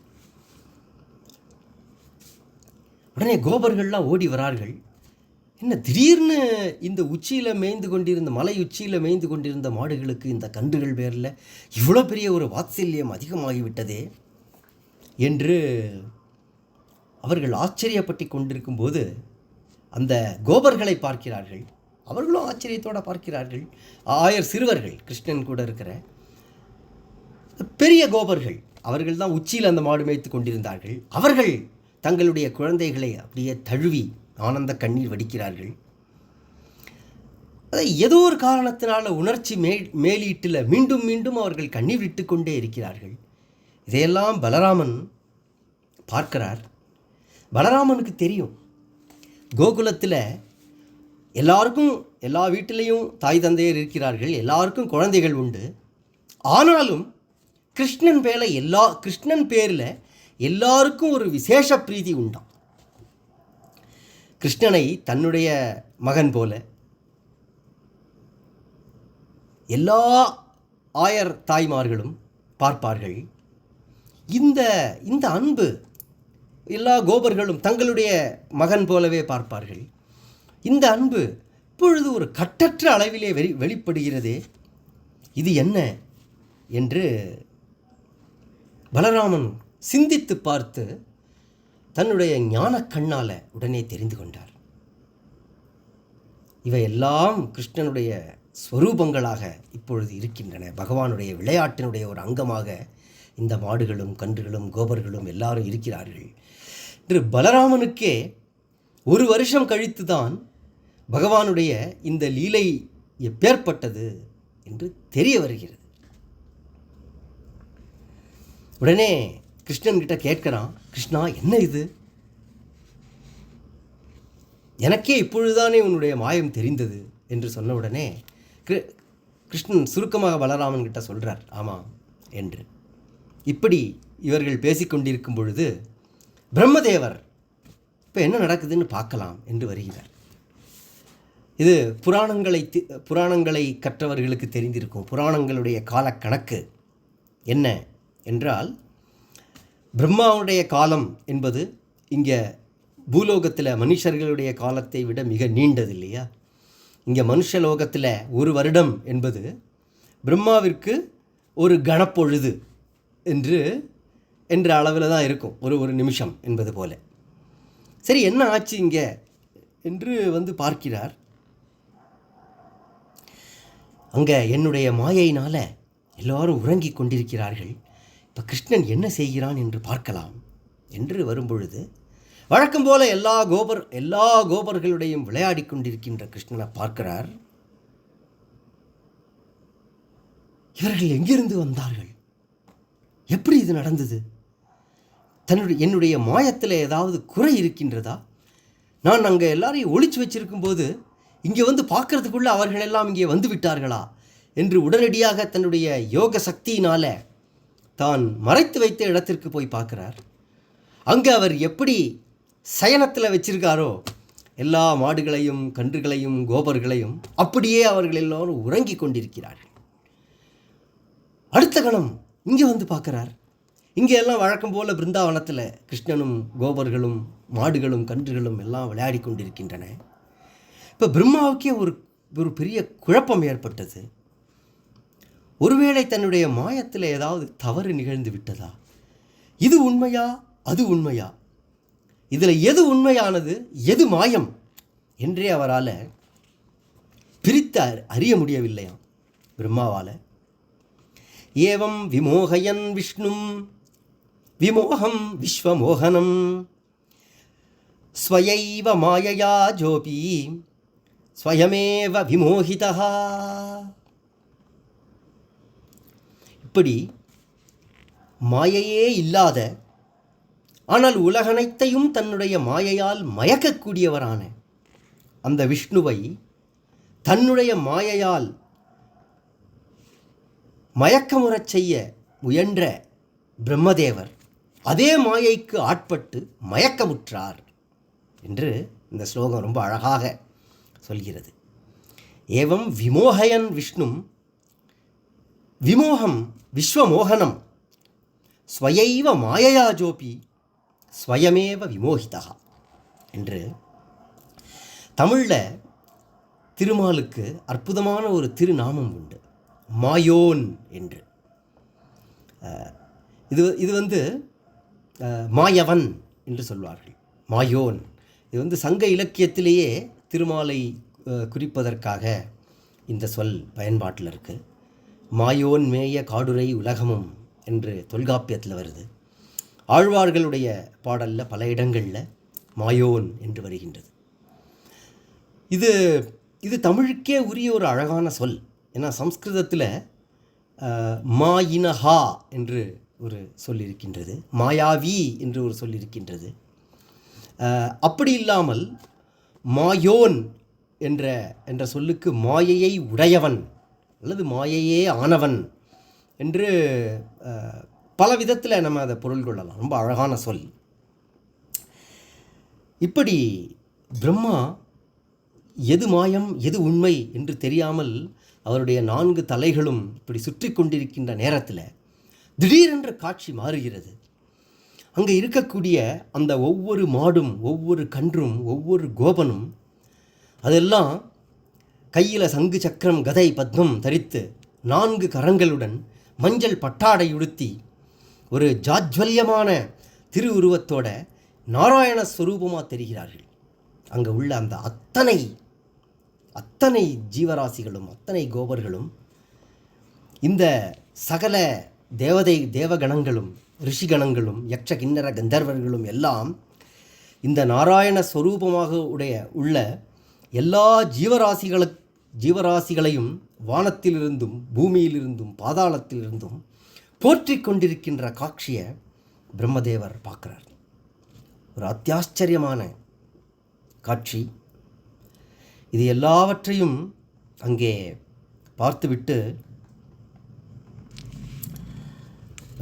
உடனே கோபர்கள்லாம் ஓடி வரார்கள். என்ன திடீர்னு இந்த உச்சியில் மேய்ந்து கொண்டிருந்த மலை உச்சியில் மேய்ந்து கொண்டிருந்த மாடுகளுக்கு இந்த கன்றுகள் பேரில் இவ்வளோ பெரிய ஒரு வாத்சல்யம் அதிகமாகிவிட்டதே என்று அவர்கள் ஆச்சரியப்பட்டு கொண்டிருக்கும்போது அந்த கோபர்களை பார்க்கிறார்கள். அவர்களும் ஆச்சரியத்தோடு பார்க்கிறார்கள். 1000 சிறுவர்கள் கிருஷ்ணன் கூட இருக்கிற பெரிய கோபர்கள் அவர்கள் தான் உச்சியில் அந்த மாடு மேய்த்து கொண்டிருந்தார்கள். அவர்கள் தங்களுடைய குழந்தைகளை அப்படியே தழுவி ஆனந்த கண்ணீர் வடிக்கிறார்கள். அதை ஏதோ ஒரு காரணத்தினால உணர்ச்சி மேலீட்டில் மீண்டும் மீண்டும் அவர்கள் கண்ணீர் விட்டு கொண்டே இருக்கிறார்கள். இதையெல்லாம் பலராமன் பார்க்கிறார். பலராமனுக்கு தெரியும், கோகுலத்தில் எல்லாருக்கும் எல்லா வீட்டிலையும் தாய் தந்தையர் இருக்கிறார்கள், எல்லாருக்கும் குழந்தைகள் உண்டு. ஆனாலும் கிருஷ்ணன் பேரில் எல்லாருக்கும் ஒரு விசேஷ பிரீதி உண்டாம். கிருஷ்ணனை தன்னுடைய மகன் போல எல்லா ஆயர் தாய்மார்களும் பார்ப்பார்கள். இந்த அன்பு எல்லா கோபர்களும் தங்களுடைய மகன் போலவே பார்ப்பார்கள். இந்த அன்பு இப்பொழுது ஒரு கட்டற்ற அளவிலே வெளிப்படுகிறதே, இது என்ன என்று பலராமன் சிந்தித்து பார்த்து தன்னுடைய ஞான கண்ணால் உடனே தெரிந்து கொண்டார். இவையெல்லாம் கிருஷ்ணனுடைய ஸ்வரூபங்களாக இப்பொழுது இருக்கின்றன. பகவானுடைய விளையாட்டினுடைய ஒரு அங்கமாக இந்த மாடுகளும் கன்றுகளும் கோபர்களும் எல்லாரும் இருக்கிறார்கள் என்று பலராமனுக்கே ஒரு வருஷம் கழித்து தான் பகவானுடைய இந்த லீலை எப்பேற்பட்டது என்று தெரிய வருகிறது. உடனே கிருஷ்ணன் கிட்ட கேட்கிறான், கிருஷ்ணா என்ன இது? எனக்கே இப்பொழுதுதானே உன்னுடைய மாயம் தெரிந்தது என்று சொன்ன உடனே கிருஷ்ணன் சுருக்கமாக பலராமன் கிட்ட சொல்கிறார், ஆமாம் என்று. இப்படி இவர்கள் பேசிக்கொண்டிருக்கும் பொழுது பிரம்மதேவர் இப்போ என்ன நடக்குதுன்னு பார்க்கலாம் என்று வருகிறார். இது புராணங்களை கற்றவர்களுக்கு தெரிந்திருக்கும். புராணங்களுடைய காலக்கணக்கு என்ன என்றால், பிரம்மாவுடைய காலம் என்பது இங்கே பூலோகத்தில் மனுஷர்களுடைய காலத்தை விட மிக நீண்டது இல்லையா? இங்கே மனுஷலோகத்தில் ஒரு வருடம் என்பது பிரம்மாவிற்கு ஒரு கணப்பொழுது என்ற அளவில் தான் இருக்கும், ஒரு நிமிஷம் என்பது போல. சரி, என்ன ஆச்சு இங்கே என்று பார்க்கிறார். அங்கே என்னுடைய மாயையினால் எல்லாரும் உறங்கி கொண்டிருக்கிறார்கள். இப்போ கிருஷ்ணன் என்ன செய்கிறான் என்று பார்க்கலாம் என்று வரும்பொழுது வழக்கம் போல எல்லா கோபர்களுடையும் விளையாடி கொண்டிருக்கின்ற கிருஷ்ணனை பார்க்கிறார். இவர்கள் எங்கிருந்து வந்தார்கள்? எப்படி இது நடந்தது? என்னுடைய மாயத்தில் ஏதாவது குறை இருக்கின்றதா? நான் அங்கே எல்லாரையும் ஒளிச்சு வச்சிருக்கும்போது இங்கே பார்க்கறதுக்குள்ளே அவர்கள் எல்லாம் இங்கே வந்து விட்டார்களா என்று உடனடியாக தன்னுடைய யோக சக்தியினால் தான் மறைத்து வைத்த இடத்திற்கு போய் பார்க்கிறார். அங்கே அவர் எப்படி சயனத்தில் வச்சிருக்காரோ எல்லா மாடுகளையும் கன்றுகளையும் கோபர்களையும் அப்படியே அவர்கள் எல்லோரும் உறங்கி கொண்டிருக்கிறார்கள். அடுத்த கணம் இங்கே பார்க்குறார். இங்கே எல்லாம் வழக்கம் போல் பிருந்தாவனத்தில் கிருஷ்ணனும் கோபர்களும் மாடுகளும் கன்றுகளும் எல்லாம் விளையாடி கொண்டிருக்கின்றன. இப்போ பிரம்மாவுக்கே ஒரு பெரிய குழப்பம் ஏற்பட்டது. ஒருவேளை தன்னுடைய மாயத்தில் ஏதாவது தவறு நிகழ்ந்து விட்டதா? இது உண்மையா அது உண்மையா? இதில் எது உண்மையானது எது மாயம் என்றே அவரால் பிரித்து அறிய முடியவில்லையாம் பிரம்மாவால். ஏவம் விமோகயன் விஷ்ணும் விமோகம் விஸ்வமோகனம் ஸ்வயைவ மாயையா ஜோபி ஸ்வயமேவ விமோகிதா. இப்படி மாயையே இல்லாத ஆனால் உலகனைத்தையும் தன்னுடைய மாயையால் மயக்கக்கூடியவரான அந்த விஷ்ணுவை தன்னுடைய மாயையால் மயக்கமுறச் செய்ய முயன்ற பிரம்மதேவர் அதே மாயைக்கு ஆட்பட்டு மயக்கமுற்றார் என்று இந்த ஸ்லோகம் ரொம்ப அழகாக சொல்கிறது. ஏவம் விமோகயன் விஷ்ணும் விமோகம் விஸ்வமோகனம் ஸ்வயைவ மாயையா ஜோபி ஸ்வயமேவ விமோகிதா என்று தமிழில் திருமாலுக்கு அற்புதமான ஒரு திருநாமம் உண்டு, மாயோன் என்று. இது மாயவன் என்று சொல்வார்கள். மாயோன் இது சங்க இலக்கியத்திலேயே திருமாலை குறிப்பதற்காக இந்த சொல் பயன்பாட்டில் இருக்குது. மாயோன் மேய காடுரை உலகமும் என்று தொல்காப்பியத்தில் வருது. ஆழ்வார்களுடைய பாடலில் பல இடங்களில் மாயோன் என்று வருகின்றது. இது இது தமிழுக்கே உரிய ஒரு அழகான சொல். ஏன்னா சம்ஸ்கிருதத்தில் மாயினஹா என்று ஒரு சொல் இருக்கின்றது, மாயாவி என்று ஒரு சொல் இருக்கின்றது. அப்படி இல்லாமல் மாயோன் என்ற சொல்லுக்கு மாயையை உடையவன் அல்லது மாயையே ஆனவன் என்று பல விதத்தில் நம்ம அதை பொருள் கொள்ளலாம். ரொம்ப அழகான சொல். இப்படி பிரம்மா எது மாயம் எது உண்மை என்று தெரியாமல் அவருடைய 4 தலைகளும் இப்படி சுற்றி கொண்டிருக்கின்ற நேரத்தில் திடீரென்ற காட்சி மாறுகிறது. அங்கே இருக்கக்கூடிய அந்த ஒவ்வொரு மாடும் ஒவ்வொரு கன்றும் ஒவ்வொரு கோபனும் அதெல்லாம் கையில் சங்கு சக்கரம் கதை பத்மம் தரித்து 4 கரங்களுடன் மஞ்சள் பட்டாடை உடுத்தி ஒரு ஜாஜ்வல்யமான திருவுருவத்தோட நாராயண ஸ்வரூபமாக தெரிகிறார்கள். அங்கே உள்ள அந்த அத்தனை ஜீவராசிகளும் அத்தனை கோபர்களும் இந்த சகல தேவகணங்களும் ரிஷிகணங்களும் யக்ஷ கிண்ணற கந்தர்வர்களும் எல்லாம் இந்த நாராயண ஸ்வரூபமாக உள்ள எல்லா ஜீவராசிகளையும் வானத்திலிருந்தும் பூமியிலிருந்தும் பாதாளத்திலிருந்தும் போற்றி கொண்டிருக்கின்ற காட்சியை பிரம்மதேவர் பார்க்குறார். ஒரு அத்தியாச்சரியமான காட்சி. இது எல்லாவற்றையும் அங்கே பார்த்துவிட்டு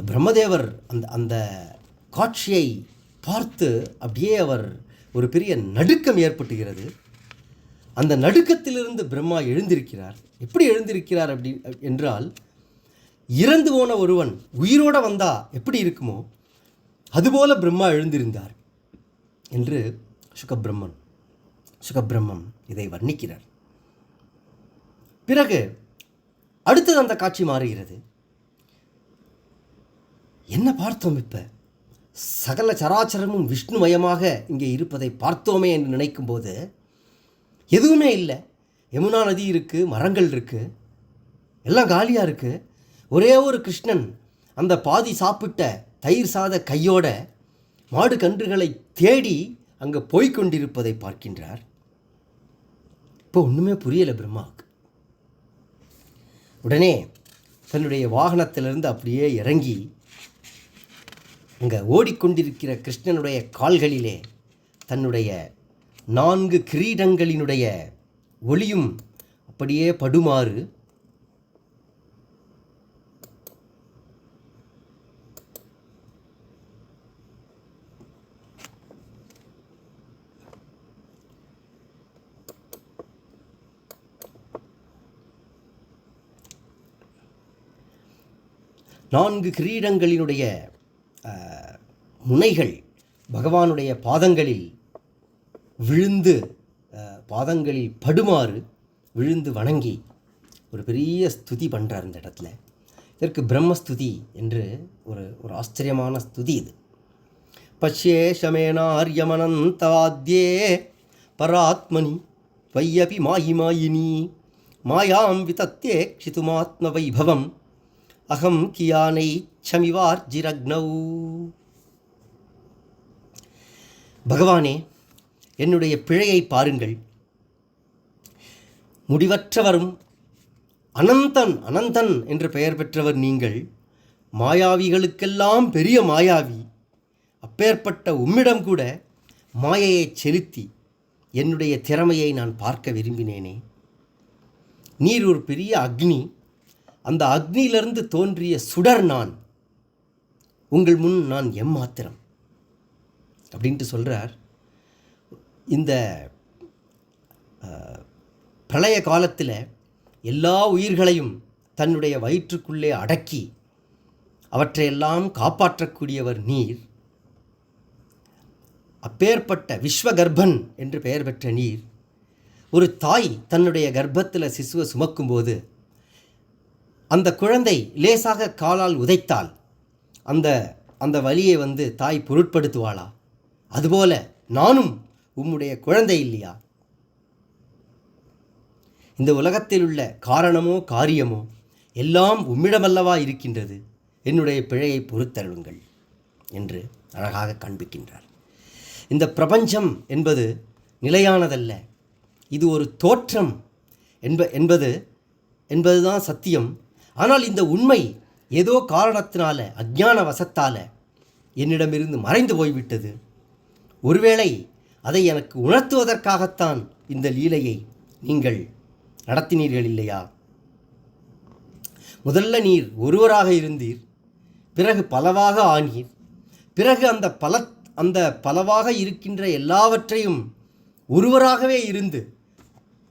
பிரம்மதேவர் அந்த காட்சியை பார்த்து அப்படியே அவர் ஒரு பெரிய நடுக்கம் ஏற்பட்டுகிறது. அந்த நடுக்கத்திலிருந்து பிரம்மா எழுந்திருக்கிறார். எப்படி எழுந்திருக்கிறார் என்றால், இறந்து போன ஒருவன் உயிரோடு வந்தா எப்படி இருக்குமோ அதுபோல பிரம்மா எழுந்திருந்தார் என்று சுகபிரம்மம் இதை வர்ணிக்கிறார். பிறகு அடுத்தது அந்த காட்சி மாறுகிறது. என்ன பார்த்தோம்? இப்போ சகல சராச்சரமும் விஷ்ணுமயமாக இங்கே இருப்பதை பார்த்தோமே என்று நினைக்கும் போது எதுவுமே இல்லை. யமுனா நதி இருக்குது, மரங்கள் இருக்குது, எல்லாம் காலியாக இருக்குது. ஒரே ஒரு கிருஷ்ணன் அந்த பாதி சாப்பிட்ட தயிர் சாத கையோட மாடு கன்றுகளை தேடி அங்கே போய்கொண்டிருப்பதை பார்க்கின்றார். இப்போ ஒன்றுமே புரியலை பிரம்மாவுக்கு. உடனே தன்னுடைய வாகனத்திலிருந்து அப்படியே இறங்கி அங்கே ஓடிக்கொண்டிருக்கிற கிருஷ்ணனுடைய கால்களிலே தன்னுடைய 4 கிரீடங்களினுடைய ஒளியும் அப்படியே படுமாறு நான்கு கிரீடங்களினுடைய முனைகள் பகவானுடைய பாதங்களில் விழுந்து பாதங்களில் படுமாறு விழுந்து வணங்கி ஒரு பெரிய ஸ்துதி பண்ணுறார் இந்த இடத்துல. இதற்கு பிரம்மஸ்துதி என்று ஒரு ஆச்சரியமான ஸ்துதி இது. பஷ்யேஷமேனார்யமனந்தவாத்யே பராத்மனி வையபி மாயிமாயினி மாயாம் விதத்தே க்ஷிதுமாத்ம வைபவம் அகம் கியானை சமிவார்ஜிரக்னௌ. பகவானே, என்னுடைய பிழையை பாருங்கள். முடிவற்றவரும் அனந்தன் என்று பெயர் பெற்றவர் நீங்கள். மாயாவிகளுக்கெல்லாம் பெரிய மாயாவி. அப்பேற்பட்ட உம்மிடம் கூட மாயையை செலுத்தி என்னுடைய திறமையை நான் பார்க்க விரும்பினேனே. நீர் ஒரு பெரிய அக்னி. அந்த அக்னியிலிருந்து தோன்றிய சுடர் நான். உங்கள் முன் நான் எம்மாத்திரம் அப்படின்ட்டு சொல்கிறார். இந்த பிரளய காலத்தில் எல்லா உயிர்களையும் தன்னுடைய வயிற்றுக்குள்ளே அடக்கி அவற்றையெல்லாம் காப்பாற்றக்கூடியவர் நீர். அப்பேற்பட்ட விஸ்வகர்ப்பன் என்று பெயர் பெற்ற நீர் ஒரு தாய் தன்னுடைய கர்ப்பத்தில் சிசுவை சுமக்கும்போது அந்த குழந்தை லேசாக காலால் உதைத்தால் அந்த வலியை தாய் பொருட்படுத்துவாளா? அதுபோல நானும் உம்முடைய குழந்தை இல்லையா? இந்த உலகத்தில் உள்ள காரணமோ காரியமோ எல்லாம் உம்மிடமல்லவா இருக்கின்றது. என்னுடைய பிழையை பொறுத்தருளுங்கள் என்று அழகாக காண்பிக்கின்றார். இந்த பிரபஞ்சம் என்பது நிலையானதல்ல. இது ஒரு தோற்றம் என்பதுதான் சத்தியம். ஆனால் இந்த உண்மை ஏதோ காரணத்தினால, அஞ்ஞான வசத்தால் என்னிடமிருந்து மறைந்து போய்விட்டது. ஒருவேளை அதை எனக்கு உணர்த்துவதற்காகத்தான் இந்த லீலையை நீங்கள் நடத்தினீர்கள் இல்லையா? முதல்ல நீர் ஒருவராக இருந்தீர், பிறகு பலவாக ஆனீர், பிறகு அந்த பலவாக இருக்கின்ற எல்லாவற்றையும் ஒருவராகவே இருந்து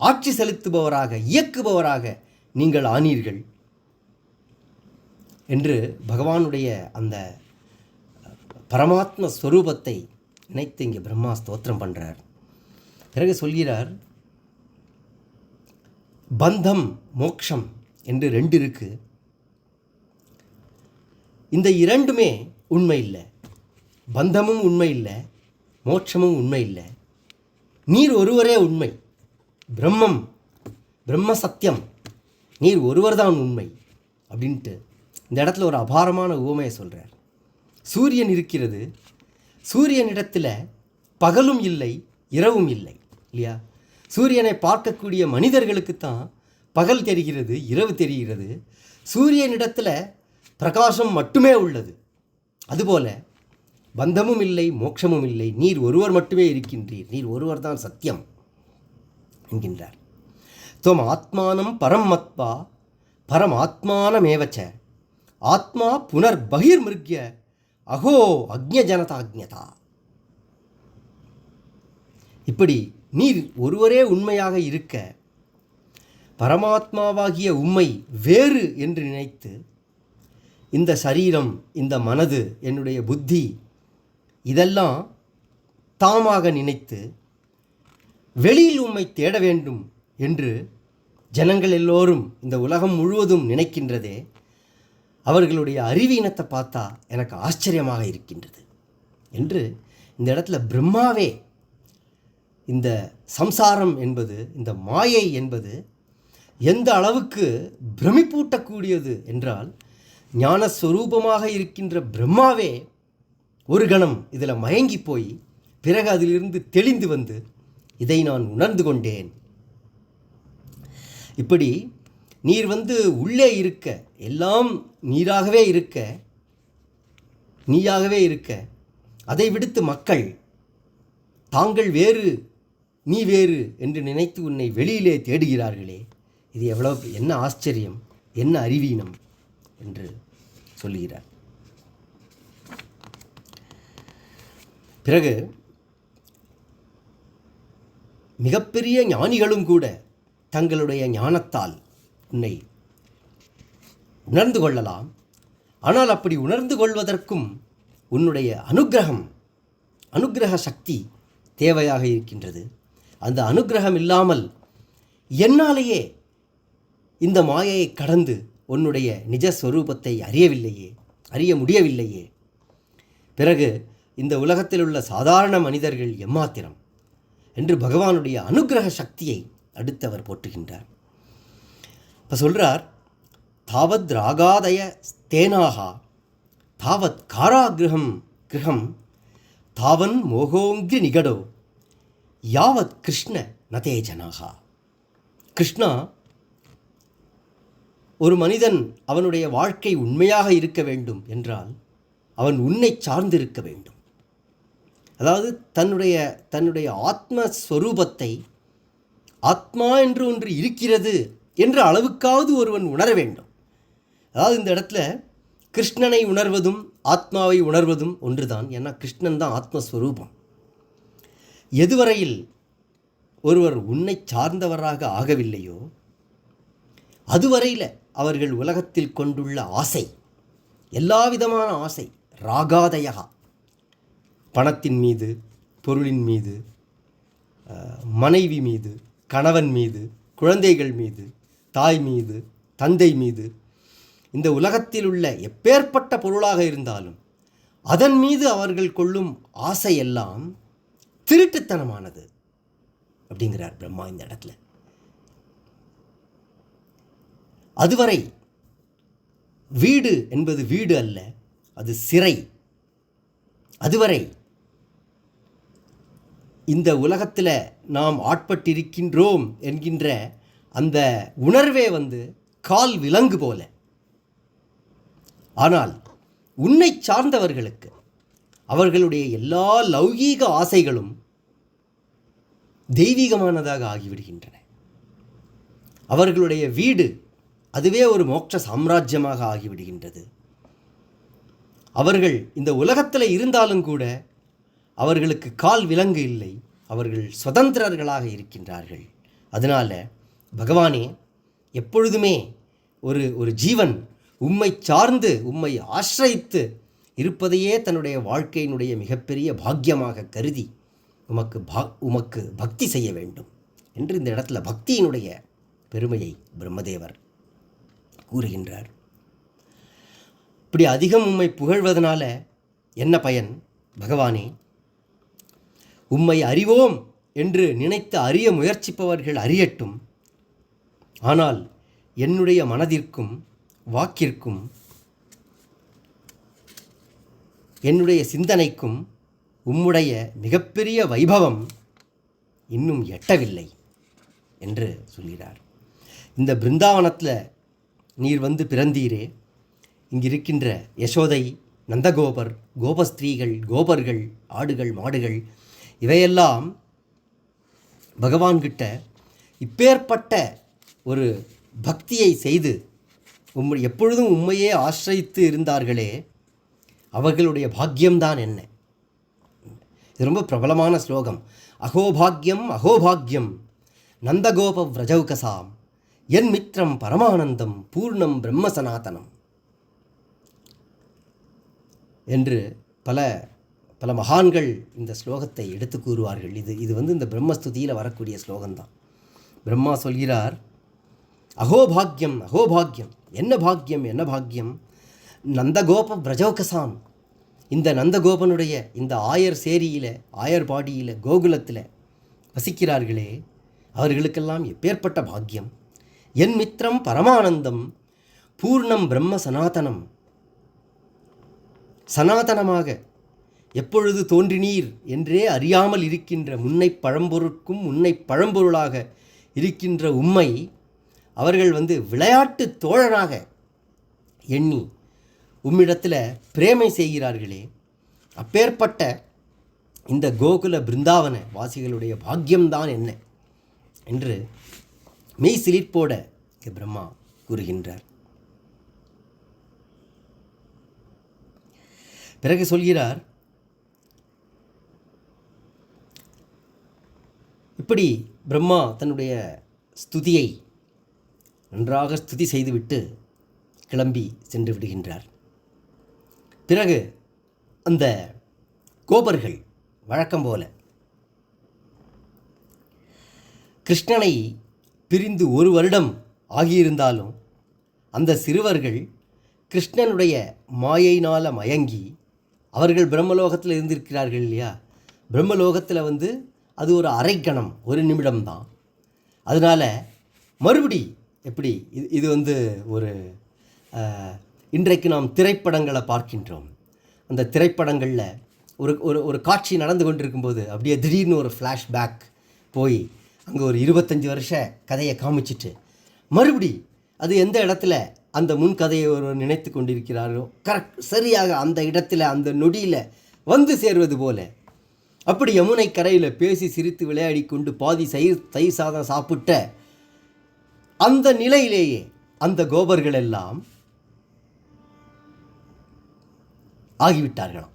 ஆட்சி செலுத்துபவராக, இயக்குபவராக நீங்கள் ஆனீர்கள் என்று பகவானுடைய அந்த பரமாத்ம ஸ்வரூபத்தை நினைத்து இங்கே பிரம்மா ஸ்தோத்திரம் பண்ணுறார். பிறகு சொல்கிறார், பந்தம் மோக்ஷம் என்று ரெண்டு இருக்குது. இந்த இரண்டுமே உண்மை இல்லை. பந்தமும் உண்மை இல்லை, மோட்சமும் உண்மை இல்லை. நீர் ஒருவரே உண்மை. பிரம்ம சத்தியம், நீர் ஒருவர்தான் உண்மை அப்படின்ட்டு இந்த இடத்துல ஒரு அபாரமான உவமையை சொல்கிறார். சூரியன் இருக்கிறது, சூரியனிடத்தில் பகலும் இல்லை, இரவும் இல்லை இல்லையா? சூரியனை பார்க்கக்கூடிய மனிதர்களுக்குத்தான் பகல் தெரிகிறது, இரவு தெரிகிறது. சூரியனிடத்தில் பிரகாசம் மட்டுமே உள்ளது. அதுபோல பந்தமும் இல்லை, மோட்சமும் இல்லை, நீர் ஒருவர் மட்டுமே இருக்கின்றீர், நீர் ஒருவர் தான் சத்தியம் என்கின்றார். துவம் ஆத்மானம் பரம் மத்வா பரமாத்மானமேவச்ச ஆத்மா புனர் பகிர்மிருக்ய அகோ அக்ஞஜனதாக்ஞதா. இப்படி நீர் ஒருவரே உண்மையாக இருக்க, பரமாத்மாவாகிய உம்மை வேறு என்று நினைத்து இந்த சரீரம், இந்த மனது, என்னுடைய புத்தி இதெல்லாம் தாமாக நினைத்து வெளியில் உம்மை தேட வேண்டும் என்று ஜனங்கள் எல்லோரும், இந்த உலகம் முழுவதும் நினைக்கின்றதே, அவர்களுடைய அறிவீனத்தை பார்த்தா எனக்கு ஆச்சரியமாக இருக்கின்றது என்று இந்த இடத்துல பிரம்மாவே இந்த சம்சாரம் என்பது, இந்த மாயை என்பது எந்த அளவுக்கு பிரமிப்பூட்டக்கூடியது என்றால், ஞானஸ்வரூபமாக இருக்கின்ற பிரம்மாவே ஒரு கணம் இதில் மயங்கி போய் பிறகு அதிலிருந்து தெளிந்து வந்து இதை நான் உணர்ந்து கொண்டேன். இப்படி நீர் உள்ளே இருக்க, எல்லாம் நீராகவே இருக்க, நீயாகவே இருக்க, அதை விடுத்து மக்கள் தாங்கள் வேறு, நீ வேறு என்று நினைத்து உன்னை வெளியிலே தேடுகிறார்களே, இது எவ்வளவு, என்ன ஆச்சரியம், என்ன அறிவீனம் என்று சொல்லுகிறார். பிறகு மிகப்பெரிய ஞானிகளும் கூட தங்களுடைய ஞானத்தால் உன்னை உணர்ந்து கொள்ளலாம். ஆனால் அப்படி உணர்ந்து கொள்வதற்கும் உன்னுடைய அனுக்கிரக சக்தி தேவையாக இருக்கின்றது. அந்த அனுக்கிரகம் இல்லாமல் என்னாலேயே இந்த மாயையை கடந்து உன்னுடைய நிஜஸ்வரூபத்தை அறிய முடியவில்லையே. பிறகு இந்த உலகத்தில் உள்ள சாதாரண மனிதர்கள் எம்மாத்திரம் என்று பகவானுடைய அனுக்கிரக சக்தியை அடுத்தவர் போற்றுகின்றார். இப்போ சொல்கிறார், தாவத் ராகாதய ஸ்தேனாகா தாவத் கிரகம் தாவன் மோகோங்கி நிகடோ யாவத் கிருஷ்ண நதே ஜனாகா. கிருஷ்ணா, ஒரு மனிதன் அவனுடைய வாழ்க்கை உண்மையாக இருக்க வேண்டும் என்றால் அவன் உன்னை சார்ந்திருக்க வேண்டும். அதாவது தன்னுடைய ஆத்மஸ்வரூபத்தை, ஆத்மா என்று ஒன்று இருக்கிறது என்ற அளவுக்காவது ஒருவன் உணர வேண்டும். அதாவது இந்த இடத்துல கிருஷ்ணனை உணர்வதும் ஆத்மாவை உணர்வதும் ஒன்றுதான். ஏன்னா கிருஷ்ணன் தான் ஆத்மஸ்வரூபம். எதுவரையில் ஒருவர் உன்னை சார்ந்தவராக ஆகவில்லையோ அதுவரையில் அவர்கள் உலகத்தில் கொண்டுள்ள ஆசை, எல்லா விதமான ஆசை, ராகாதயா, பணத்தின் மீது, பொருளின் மீது, மனைவி மீது, கணவன் மீது, குழந்தைகள் மீது, தாய் மீது, தந்தை மீது, இந்த உலகத்தில் உள்ள எப்பேற்பட்ட பொருளாக இருந்தாலும் அதன் மீது அவர்கள் கொள்ளும் ஆசையெல்லாம் திருட்டுத்தனமானது அப்படிங்கிறார் பிரம்மா இந்த இடத்துல. அதுவரை வீடு என்பது வீடு அல்ல, அது சிறை. அதுவரை இந்த உலகத்தில் நாம் ஆட்பட்டிருக்கின்றோம் என்கின்ற அந்த உணர்வே கால் விலங்கு போல. ஆனால் உன்னை சார்ந்தவர்களுக்கு அவர்களுடைய எல்லா லௌகீக ஆசைகளும் தெய்வீகமானதாக ஆகிவிடுகின்றன. அவர்களுடைய வீடு அதுவே ஒரு மோட்ச சாம்ராஜ்யமாக ஆகிவிடுகின்றது. அவர்கள் இந்த உலகத்தில் இருந்தாலும் கூட அவர்களுக்கு கால் விலங்கு இல்லை, அவர்கள் சுதந்திரர்களாக இருக்கின்றார்கள். அதனால் பகவானே, எப்பொழுதுமே ஒரு ஜீவன் உம்மை சார்ந்து உம்மை ஆசிரித்து இருப்பதையே தன்னுடைய வாழ்க்கையினுடைய மிகப்பெரிய பாக்கியமாக கருதி உமக்கு பக்தி செய்ய வேண்டும் என்று இந்த இடத்துல பக்தியினுடைய பெருமையை பிரம்மதேவர் கூறுகின்றார். இப்படி அதிகம் உம்மை புகழ்வதனால என்ன பயன்? பகவானே, உம்மை அறிவோம் என்று நினைத்து அறிய முயற்சிப்பவர்கள் அறியட்டும். ஆனால் என்னுடைய மனதிற்கும் வாக்கிற்கும் என்னுடைய சிந்தனைக்கும் உம்முடைய மிகப்பெரிய வைபவம் இன்னும் எட்டவில்லை என்று சொல்கிறார். இந்த பிருந்தாவனத்தில் நீர் பிறந்தீரே, இங்கிருக்கின்ற யசோதை, நந்தகோபர், கோபஸ்திரீகள், கோபர்கள், ஆடுகள், மாடுகள் இவையெல்லாம் பகவான்கிட்ட இப்பேற்பட்ட ஒரு பக்தியை செய்து எப்பொழுதும் உண்மையே ஆசிரித்து இருந்தார்களே, அவர்களுடைய பாக்கியம்தான் என்ன? இது ரொம்ப பிரபலமான ஸ்லோகம். அகோபாக்யம் அகோபாக்யம் நந்தகோப விரஜௌகசாம் என் மித்திரம் பரமானந்தம் பூர்ணம் பிரம்ம சனாதனம் என்று பல பல மகான்கள் இந்த ஸ்லோகத்தை எடுத்து கூறுவார்கள். இது இந்த பிரம்மஸ்துதியில் வரக்கூடிய ஸ்லோகம்தான். பிரம்மா சொல்கிறார், அகோபாக்யம் அகோபாக்யம், என்ன பாக்கியம் என்ன பாக்கியம், நந்தகோப விரஜௌகசாம், இந்த நந்தகோபனுடைய இந்த ஆயர் சேரியில், ஆயர்பாடியில், கோகுலத்தில் வசிக்கிறார்களே, அவர்களுக்கெல்லாம் எப்பேற்பட்ட பாக்கியம். என் மித்திரம் பரமானந்தம் பூர்ணம் பிரம்ம சனாதனம், சனாதனமாக எப்பொழுது தோன்றினீர் என்றே அறியாமல் இருக்கின்ற முன்னை பழம்பொருட்கும் முன்னை பழம்பொருளாக இருக்கின்ற உம்மை அவர்கள் விளையாட்டு தோழனாக எண்ணி உம்மிடத்தில் பிரேமை செய்கிறார்களே, அப்பேற்பட்ட இந்த கோகுல பிருந்தாவன வாசிகளுடைய பாக்கியம்தான் என்ன என்று மெய் சிலிர்ப்போட பிரம்மா கூறுகின்றார். பிறகு சொல்கிறார், இப்படி பிரம்மா தன்னுடைய ஸ்துதியை நன்றாக ஸ்துதி செய்துவிட்டு கிளம்பி சென்று விடுகின்றார். பிறகு அந்த கோபர்கள் வழக்கம் போல கிருஷ்ணனை பிரிந்து 1 வருடம் ஆகியிருந்தாலும் அந்த சிறுவர்கள் கிருஷ்ணனுடைய மாயையினால் மயங்கி, அவர்கள் பிரம்மலோகத்தில் இருந்திருக்கிறார்கள் இல்லையா, பிரம்மலோகத்தில் அது ஒரு அரை கணம், 1 நிமிடம்தான். அதனால் மறுபடி எப்படி இது ஒரு இன்றைக்கு நாம் திரைப்படங்களை பார்க்கின்றோம். அந்த திரைப்படங்களில் ஒரு காட்சி நடந்து கொண்டிருக்கும்போது அப்படியே திடீர்னு ஒரு ஃப்ளாஷ்பேக் போய் அங்கே ஒரு 25 வருஷ கதையை காமிச்சிட்டு மறுபடி அது எந்த இடத்துல அந்த முன் கதையை ஒருவர் நினைத்து கொண்டிருக்கிறாரோ சரியாக அந்த இடத்துல அந்த நொடியில் சேர்வது போல, அப்படி யமுனை கரையில் பேசி சிரித்து விளையாடி கொண்டு பாதி தயிர் சாதம் சாப்பிட்ட அந்த நிலையிலேயே அந்த கோபர்கள் எல்லாம் ஆகிவிட்டார்களாம்.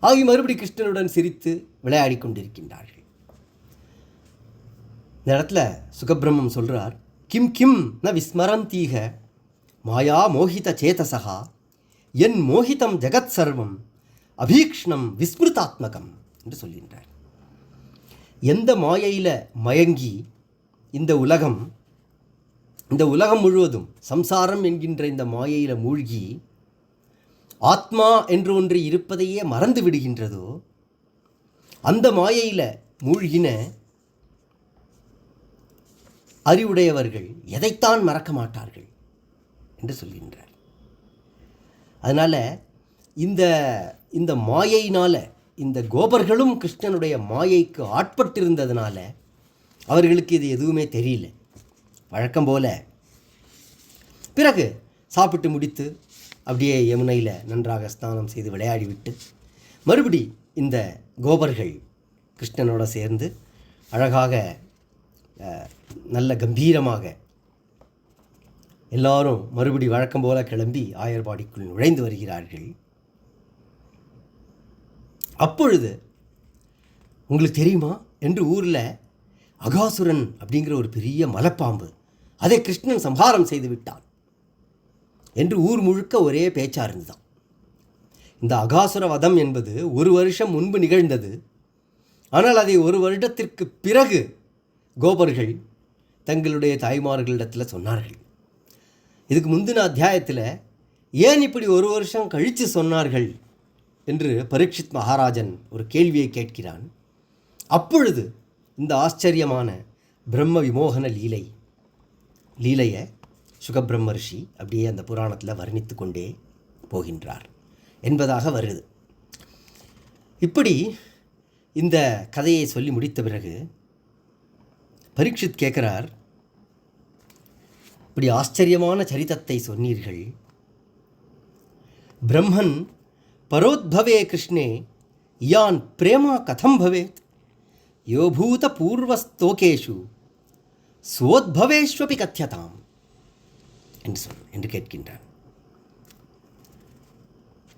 ஆகி மறுபடி கிருஷ்ணனுடன் சிரித்து விளையாடி கொண்டிருக்கின்றார்கள். இந்த இடத்துல சுகபிரம்மம் சொல்கிறார், கிம் கிம் ந விஸ்மரந்தீக மாயா மோகித சேதசகா என் மோகிதம் ஜெகத் சர்வம் அபீக்ஷ்ணம் விஸ்மிருதாத்மகம் என்று சொல்கின்றார். எந்த மாயையில் மயங்கி இந்த உலகம் முழுவதும் சம்சாரம் என்கின்ற இந்த மாயையில் மூழ்கி ஆத்மா என்று ஒன்று இருப்பதையே மறந்து விடுகின்றதோ, அந்த மாயையில் மூழ்கின அறிவுடையவர்கள் எதைத்தான் மறக்க மாட்டார்கள் என்று சொல்கின்றார். அதனால் இந்த மாயையினால் இந்த கோபர்களும் கிருஷ்ணனுடைய மாயைக்கு ஆட்பட்டிருந்ததுனால அவர்களுக்கு இது எதுவுமே தெரியல. வழக்கம் போல. பிறகு சாப்பிட்டு முடித்து அப்படியே யமுனையில் நன்றாக ஸ்நானம் செய்து விளையாடிவிட்டு மறுபடி இந்த கோபர்கள் கிருஷ்ணனோடு சேர்ந்து அழகாக நல்ல கம்பீரமாக எல்லாரும் மறுபடி வழக்கம் போல கிளம்பி ஆயர்பாடிக்குள் நுழைந்து வருகிறார்கள். அப்பொழுது உங்களுக்கு தெரியுமா என்று ஊரில் அகாசுரன் அப்படிங்கிற ஒரு பெரிய மலைப்பாம்பு, அதை கிருஷ்ணன் சம்ஹாரம் செய்து விட்டான் என்று ஊர் முழுக்க ஒரே பேச்சாக இருந்துதான். இந்த அகாசுர வதம் என்பது 1 வருஷம் முன்பு நிகழ்ந்தது. ஆனால் அதை 1 வருடத்திற்கு பிறகு கோபர்கள் தங்களுடைய தாய்மார்களிடத்தில் சொன்னார்கள். இதுக்கு முந்தின அத்தியாயத்தில் ஏன் இப்படி 1 வருஷம் கழித்து சொன்னார்கள் என்று பரீட்சித் மகாராஜன் ஒரு கேள்வியை கேட்கிறான். அப்பொழுது இந்த ஆச்சரியமான பிரம்ம விமோகன லீலையை சுகபிரம்ம ரிஷி அப்படியே அந்த புராணத்தில் வர்ணித்து கொண்டே போகின்றார் என்பதாக வருது. இப்படி இந்த கதையை சொல்லி முடித்த பிறகு பரீட்சித் கேட்குறார், இப்படி ஆச்சரியமான சரிதத்தை சொன்னீர்கள். பிரம்மன் பரோத்பவே கிருஷ்ணே யான் பிரேமா கதம் பவேத் யோபூத பூர்வஸ்தோகேஷு சோத்பவேஷ்வபி கத்யதாம் என்று கேட்கின்றான்.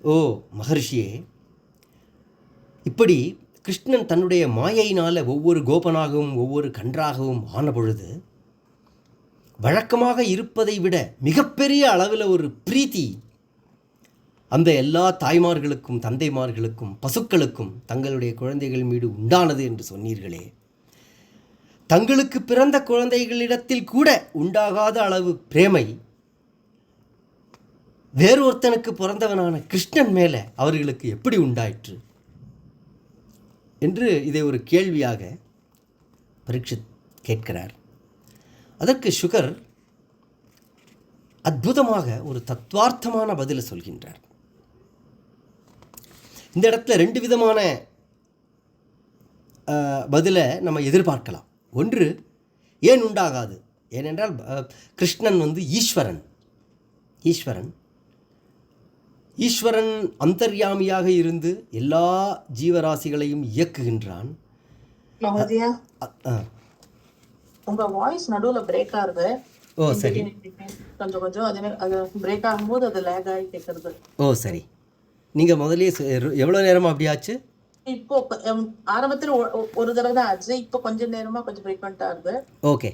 ஓ மகர்ஷியே, இப்படி கிருஷ்ணன் தன்னுடைய மாயையினால் ஒவ்வொரு கோபனாகவும் ஒவ்வொரு கன்றாகவும் ஆன பொழுது வழக்கமாக இருப்பதை விட மிகப்பெரிய அளவில் ஒரு பிரீத்தி அந்த எல்லா தாய்மார்களுக்கும் தந்தைமார்களுக்கும் பசுக்களுக்கும் தங்களுடைய குழந்தைகள் மீது உண்டானது என்று சொன்னீர்களே. தங்களுக்கு பிறந்த குழந்தைகளிடத்தில் கூட உண்டாகாத அளவு பிரேமை வேறொருத்தனுக்கு பிறந்தவனான கிருஷ்ணன் மேலே அவர்களுக்கு எப்படி உண்டாயிற்று என்று இதை ஒரு கேள்வியாக பரீட்சித் கேட்கிறார். அதற்கு சுகர் அற்புதமாக ஒரு தத்துவார்த்தமான பதிலை சொல்கின்றார். இந்த இடத்துல 2 விதமான பதிலை நம்ம எதிர்பார்க்கலாம். ஒன்று, ஏன் உண்டாகாது? ஏனென்றால் கிருஷ்ணன் ஈஸ்வரன் அந்தர்யாமியாக இருந்து எல்லா ஜீவராசிகளையும் இயக்குகின்றான். உங்க வாய்ஸ் நடுவுல பிரேக் ஆகுது. ஓ சரி, கொஞ்சம் அது பிரேக் ஆகும்போது அது லேக் ஆகி கேட்கறது. ஓ சரி, நீங்கள் முதலே எவ்வளோ நேரமாக அப்படி ஆச்சு? இப்போ ஆரம்பத்தில் ஒரு தடவை தான் ஆச்சு. இப்போ கொஞ்சம் நேரமா கொஞ்சம் ஃப்ரீக்வெண்ட் ஆகுது. ஓகே,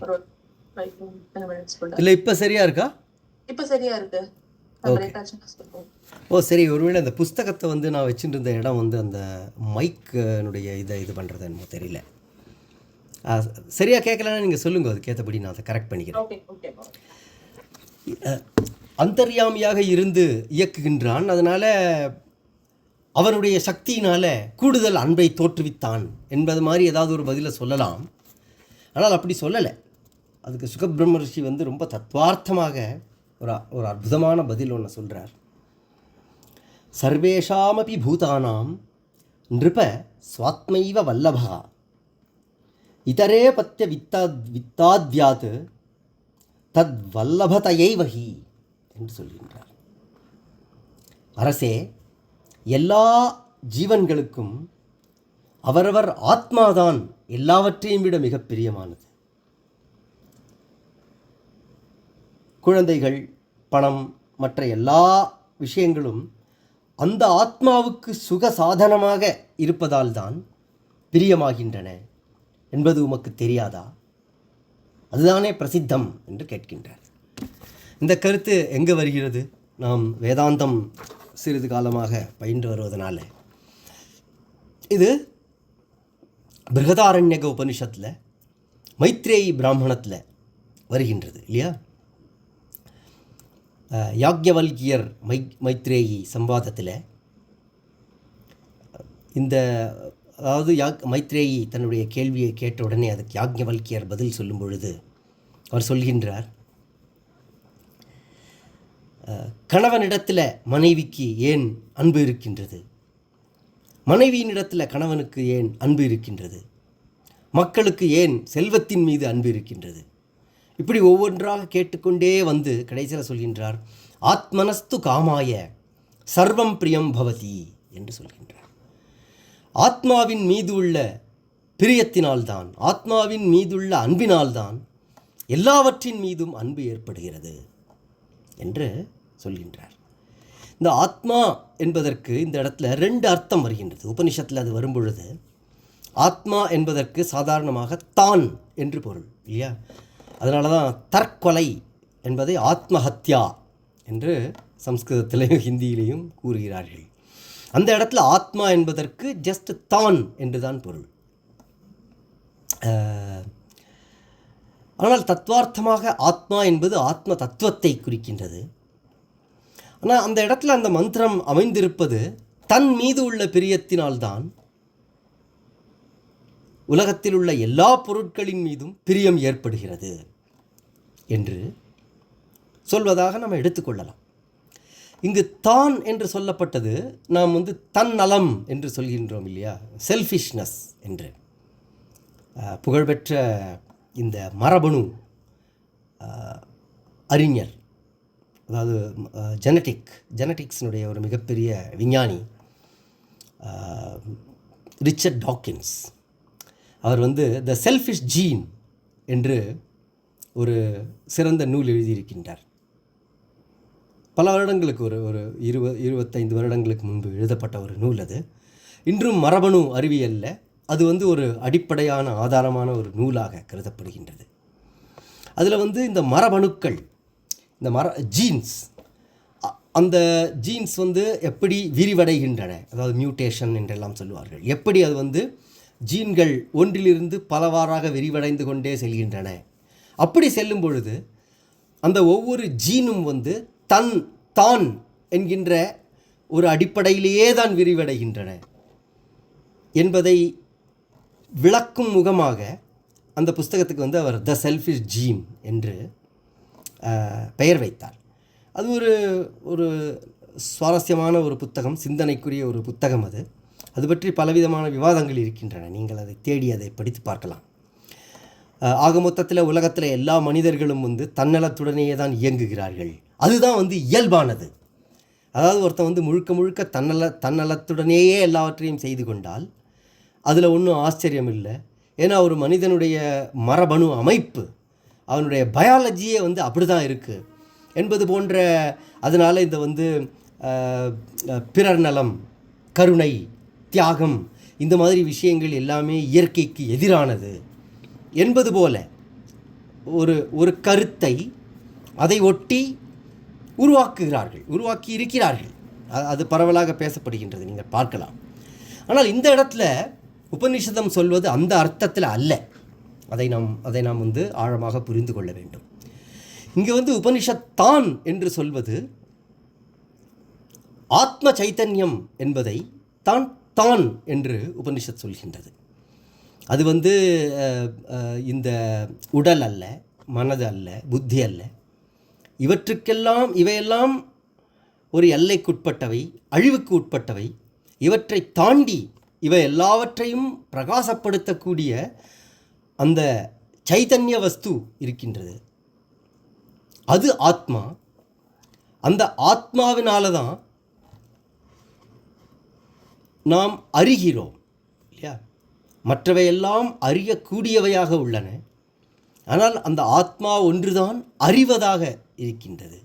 இல்லை இப்போ சரியா இருக்கா? இப்போ சரியா இருக்கு. ஓ சரி, ஒருவேளை அந்த புஸ்தகத்தை நான் வச்சுட்டு இருந்த இடம் அந்த மைக்கினுடைய இது பண்ணுறது என்னமோ தெரியல. சரியாக கேட்கலன்னா நீங்கள் சொல்லுங்கள், அதுக்கேற்றபடி நான் அதை கரெக்ட் பண்ணிக்கிறேன். அந்தர்யாமியாக இருந்து இயக்குகின்றான். அதனால் அவனுடைய சக்தியினால் கூடுதல் அன்பை தோற்றுவித்தான் என்பது மாதிரி ஏதாவது ஒரு பதிலை சொல்லலாம். ஆனால் அப்படி சொல்லலை. அதுக்கு சுகபிரம்ம ரிஷி ரொம்ப தத்வார்த்தமாக ஒரு அற்புதமான பதில் ஒன்று சொல்கிறார். சர்வேஷாமபி பூதானாம் நிருப ஸ்வாத்மைவ வல்லபா இதரே பத்திய வித்தாத்வியாத் தத் வல்லபதையைவஹி என்று சொல்கின்றார். அரசே, எல்லா ஜீவன்களுக்கும் அவரவர் ஆத்மாதான் எல்லாவற்றையும் விட மிக பிரியமானது. குழந்தைகள், பணம், மற்ற எல்லா விஷயங்களும் அந்த ஆத்மாவுக்கு சுக சாதனமாக இருப்பதால் தான் பிரியமாகின்றன என்பது உமக்கு தெரியாதா? அதுதானே பிரசித்தம் என்று கேட்கின்றார். இந்த கருத்து எங்கே வருகிறது? நாம் வேதாந்தம் சிறிது காலமாக பயின்று வருவதனால இது பிருகதாரண்யக உபனிஷத்தில் மைத்ரேயி பிராமணத்தில் வருகின்றது இல்லையா? யாக்ஞவல்கியர் மைத்ரேயி சம்வாதத்தில் அதாவது மைத்ரேயி தன்னுடைய கேள்வியை கேட்ட உடனே அதுக்கு யாக்ஞவல்கியர் பதில் சொல்லும் பொழுது அவர் சொல்கின்றார், கணவனிடத்தில் மனைவிக்கு ஏன் அன்பு இருக்கின்றது? மனைவியினிடத்தில் கணவனுக்கு ஏன் அன்பு இருக்கின்றது? மக்களுக்கு ஏன் செல்வத்தின் மீது அன்பு இருக்கின்றது இப்படி ஒவ்வொன்றாக கேட்டுக்கொண்டே வந்து கடைசியில் சொல்கின்றார், ஆத்மனஸ்து காமாய சர்வம் பிரியம் பவதி என்று சொல்கின்றார். ஆத்மாவின் மீது உள்ள பிரியத்தினால்தான், ஆத்மாவின் மீதுள்ள அன்பினால்தான் எல்லாவற்றின் மீதும் அன்பு ஏற்படுகிறது என்று சொல்கின்றார். இந்த ஆத்மா என்பதற்கு இந்த இடத்துல 2 அர்த்தம் வருகின்றது. உபனிஷத்தில் அது வரும்பொழுது ஆத்மா என்பதற்கு சாதாரணமாக தான் என்று பொருள் இல்லையா? அதனால தான் தற்கொலை என்பதை ஆத்மஹத்யா என்று சம்ஸ்கிருதத்திலையும் ஹிந்தியிலையும் கூறுகிறார்கள். அந்த இடத்துல ஆத்மா என்பதற்கு ஜஸ்ட் தான் என்று தான் பொருள். ஆனால் தத்துவார்த்தமாக ஆத்மா என்பது ஆத்ம தத்துவத்தை குறிக்கின்றது. ஆனால் அந்த இடத்துல அந்த மந்திரம் அமைந்திருப்பது தன் மீது உள்ள பிரியத்தினால்தான் உலகத்தில் உள்ள எல்லா பொருட்களின் மீதும் பிரியம் ஏற்படுகிறது என்று சொல்வதாக நம்ம எடுத்துக்கொள்ளலாம். இங்கு தான் என்று சொல்லப்பட்டது நாம் தன்னலம் என்று சொல்கின்றோம் இல்லையா, செல்ஃபிஷ்னஸ் என்று. புகழ்பெற்ற இந்த மரபணு அறிஞர், அதாவது ஜெனட்டிக்ஸினுடைய ஒரு மிகப்பெரிய விஞ்ஞானி ரிச்சர்ட் டாக்கின்ஸ், அவர் த செல்ஃபிஷ் ஜீன் என்று ஒரு சிறந்த நூல் எழுதியிருக்கின்றார். பல வருடங்களுக்கு ஒரு 25 வருடங்களுக்கு முன்பு எழுதப்பட்ட ஒரு நூல் அது. இன்றும் மரபணு அறிவியலில் அது ஒரு அடிப்படையான ஆதாரமான ஒரு நூலாக கருதப்படுகின்றது. அதில் இந்த மரபணுக்கள், இந்த ஜீன்ஸ், அந்த ஜீன்ஸ் எப்படி விரிவடைகின்றன, அதாவது மியூட்டேஷன் என்றெல்லாம் சொல்லுவார்கள், எப்படி அது ஜீன்கள் ஒன்றிலிருந்து பலவாறாக விரிவடைந்து கொண்டே செல்கின்றன. அப்படி செல்லும் பொழுது அந்த ஒவ்வொரு ஜீனும் தான் என்கின்ற ஒரு அடிப்படையிலேயே தான் விரிவடைகின்றன என்பதை விளக்கும் முகமாக அந்த புஸ்தகத்துக்கு அவர் த செல்ஃபிஷ் ஜீன் என்று பெயர் வைத்தார். அது ஒரு சுவாரஸ்யமான ஒரு புத்தகம், சிந்தனைக்குரிய ஒரு புத்தகம். அது பற்றி பலவிதமான விவாதங்கள் இருக்கின்றன. நீங்கள் அதை தேடி அதை படித்து பார்க்கலாம். ஆக மொத்தத்தில் உலகத்தில் எல்லா மனிதர்களும் தன்னலத்துடனேயே தான் இயங்குகிறார்கள். அதுதான் இயல்பானது. அதாவது ஒருத்தன் முழுக்க முழுக்க தன்னலத்துடனேயே எல்லாவற்றையும் செய்து கொண்டால் அதில் ஒன்றும் ஆச்சரியம் இல்லை. ஏன்னா ஒரு மனிதனுடைய மரபணு அமைப்பு, அவனுடைய பயாலஜியே அப்படி தான் இருக்குது என்பது போன்ற. அதனால் இந்த பிறர் நலம், கருணை, தியாகம், இந்த மாதிரி விஷயங்கள் எல்லாமே இயற்கைக்கு எதிரானது என்பது போல ஒரு கருத்தை அதை ஒட்டி உருவாக்கி இருக்கிறார்கள். அது பரவலாக பேசப்படுகின்றது, நீங்கள் பார்க்கலாம். ஆனால் இந்த இடத்துல உபநிஷதம் சொல்வது அந்த அர்த்தத்தில் அல்ல. அதை நாம் ஆழமாக புரிந்து கொள்ள வேண்டும். இங்கே உபனிஷத் தான் என்று சொல்வது ஆத்ம சைத்தன்யம் என்பதை தான் என்று உபனிஷத் சொல்கின்றது. அது இந்த உடல் அல்ல, மனது அல்ல, புத்தி அல்ல, இவையெல்லாம் ஒரு எல்லைக்குட்பட்டவை, அழிவுக்கு உட்பட்டவை. இவற்றை தாண்டி இவை எல்லாவற்றையும் பிரகாசப்படுத்தக்கூடிய அந்த சைத்தன்ய வஸ்து இருக்கின்றது. அது ஆத்மா. அந்த ஆத்மாவினால தான் நாம் அறிகிறோம் இல்லையா? மற்றவையெல்லாம் அறியக்கூடியவையாக உள்ளன. ஆனால் அந்த ஆத்மா ஒன்றுதான் அறிவதாக இருக்கின்றது.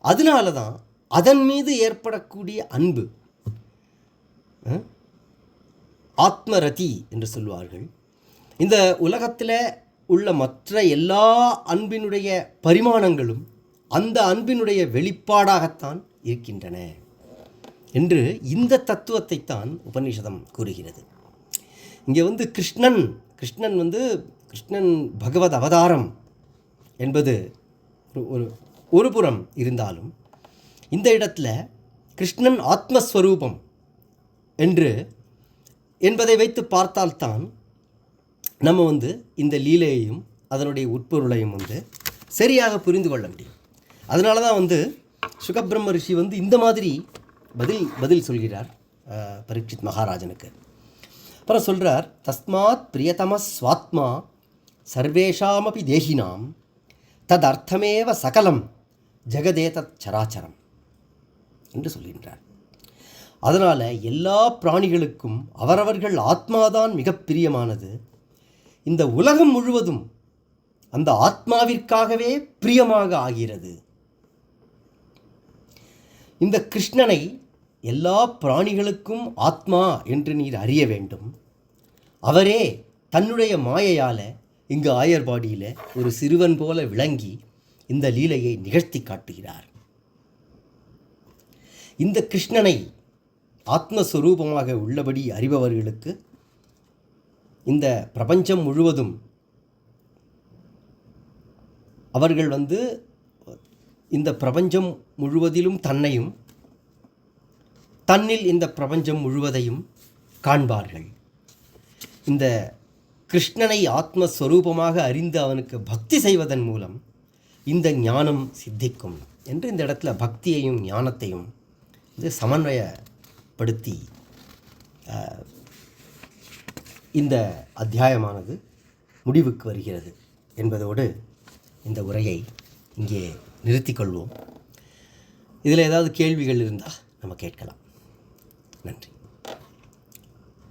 அதனால தான் அதன் மீது ஏற்படக்கூடிய அன்பு, ஆத்மரதி என்று சொல்வார்கள். இந்த உலகத்தில் உள்ள மற்ற எல்லா அன்பினுடைய பரிமாணங்களும் அந்த அன்பினுடைய வெளிப்பாடாகத்தான் இருக்கின்றன என்று இந்த தத்துவத்தை தான் உபநிஷதம் கூறுகிறது. இங்கே கிருஷ்ணன் பகவத் அவதாரம் என்பது ஒரு புறம் இருந்தாலும், இந்த இடத்துல கிருஷ்ணன் ஆத்மஸ்வரூபம் என்பதை வைத்து பார்த்தால்தான் நம்ம இந்த லீலையையும் அதனுடைய உட்பொருளையும் சரியாக புரிந்து கொள்ள முடியும். அதனால தான் சுகபிரம்ம ரிஷி இந்த மாதிரி பதில் சொல்கிறார் பரீட்சித் மகாராஜனுக்கு. அப்புறம் சொல்கிறார், தஸ்மாத் பிரியதம ஸ்வாத்மா சர்வேஷாமபி தேகினாம் ததர்த்தமேவ சகலம் ஜெகதேதத் சராச்சரம் என்று சொல்கின்றார். அதனால் எல்லா பிராணிகளுக்கும் அவரவர்கள் ஆத்மாதான் மிக பிரியமானது. இந்த உலகம் முழுவதும் அந்த ஆத்மாவிற்காகவே பிரியமாக ஆகிறது. இந்த கிருஷ்ணனை எல்லா பிராணிகளுக்கும் ஆத்மா என்று நீர் அறிய வேண்டும். அவரே தன்னுடைய மாயையால் இங்கு ஆயர்பாடியில் ஒரு சிறுவன் போல விளங்கி இந்த லீலையை நிகழ்த்தி காட்டுகிறார். இந்த கிருஷ்ணனை ஆத்மஸ்வரூபமாக உள்ளபடி அறிபவர்களுக்கு இந்த பிரபஞ்சம் முழுவதும் அவர்கள் இந்த பிரபஞ்சம் முழுவதிலும் தன்னையும் தன்னில் இந்த பிரபஞ்சம் முழுவதையும் காண்பார்கள். இந்த கிருஷ்ணனை ஆத்மஸ்வரூபமாக அறிந்து அவனுக்கு பக்தி செய்வதன் மூலம் இந்த ஞானம் சித்திக்கும் என்று இந்த இடத்துல பக்தியையும் ஞானத்தையும் சமன்வயப்படுத்தி இந்த அத்தியாயமானது முடிவுக்கு வருகிறது என்பதோடு இந்த உரையை இங்கே நிறுத்திக்கொள்வோம். இதில் ஏதாவது கேள்விகள் இருந்தால் நம்ம கேட்கலாம். நன்றி.